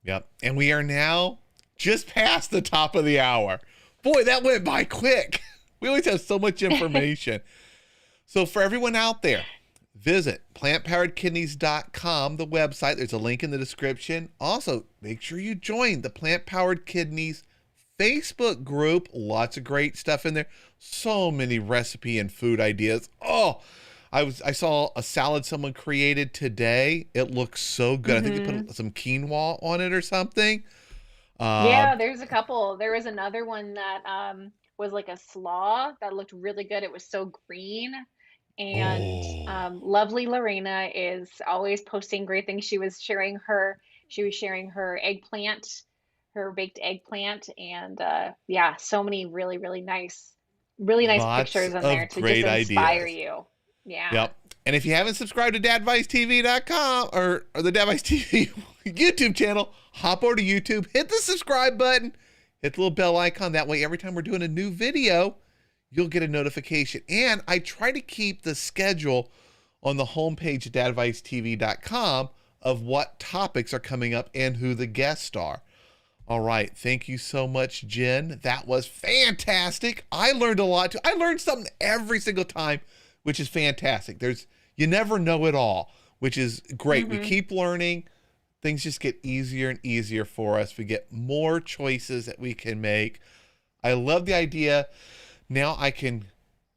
S1: Yep. And we are now just past the top of the hour. Boy, that went by quick. We always have so much information. So for everyone out there, visit plantpoweredkidneys.com, the website. There's a link in the description. Also, make sure you join the Plant Powered Kidneys Facebook group. Lots of great stuff in there. So many recipe and food ideas. Oh, I saw a salad someone created today. It looks so good. I think they
S2: Hmm.
S1: put some quinoa on it or something. Um,
S2: Yeah, there's a couple. There was another one that was like a slaw that looked really good. It was so green. And
S1: oh,
S2: lovely Lorena is always posting great things. She was sharing her eggplant, her baked eggplant, and yeah, so many really, really nice
S1: lots
S2: pictures in there
S1: of
S2: to just
S1: great
S2: inspire
S1: ideas.
S2: you. Yeah.
S1: Yep. And if you haven't subscribed to dadvicetv.com or the Dadvice TV YouTube channel, hop over to YouTube, hit the subscribe button, hit the little bell icon. That way, every time we're doing a new video, you'll get a notification. And I try to keep the schedule on the homepage at dadvicetv.com of what topics are coming up and who the guests are. All right. Thank you so much, Jen. That was fantastic. I learned a lot too. I learned something every single time, which is fantastic. You never know it all, which is great. We
S2: Hmm.
S1: keep learning. Things just get easier and easier for us. We get more choices that we can make. I love the idea. Now I can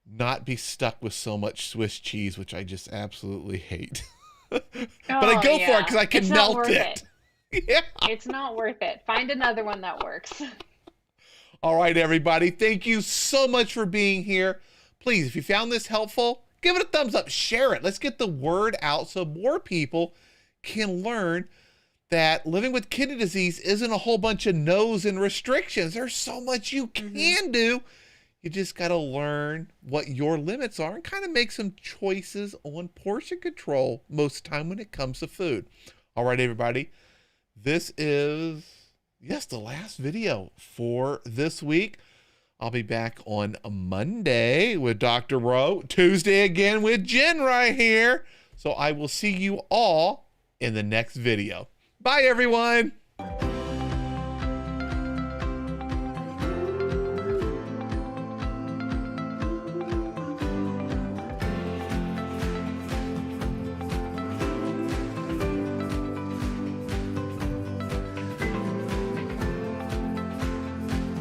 S1: not be stuck with so much Swiss cheese, which I just absolutely hate. But I
S2: Oh,
S1: go for it
S2: yeah.
S1: because I
S2: It's
S1: can
S2: not
S1: melt
S2: worth it.
S1: it. Yeah.
S2: It's not worth it. Find another one that works.
S1: All right, everybody. Thank you so much for being here. Please, if you found this helpful, give it a thumbs up, share it. Let's get the word out so more people can learn that living with kidney disease isn't a whole bunch of no's and restrictions. There's so much you
S2: Hmm.
S1: can do. You just got to learn what your limits are and kind of make some choices on portion control most of the time when it comes to food. All right, everybody. This is, yes, the last video for this week. I'll be back on a Monday with Dr. Rowe, Tuesday again with Jen right here. So I will see you all in the next video. Bye, everyone.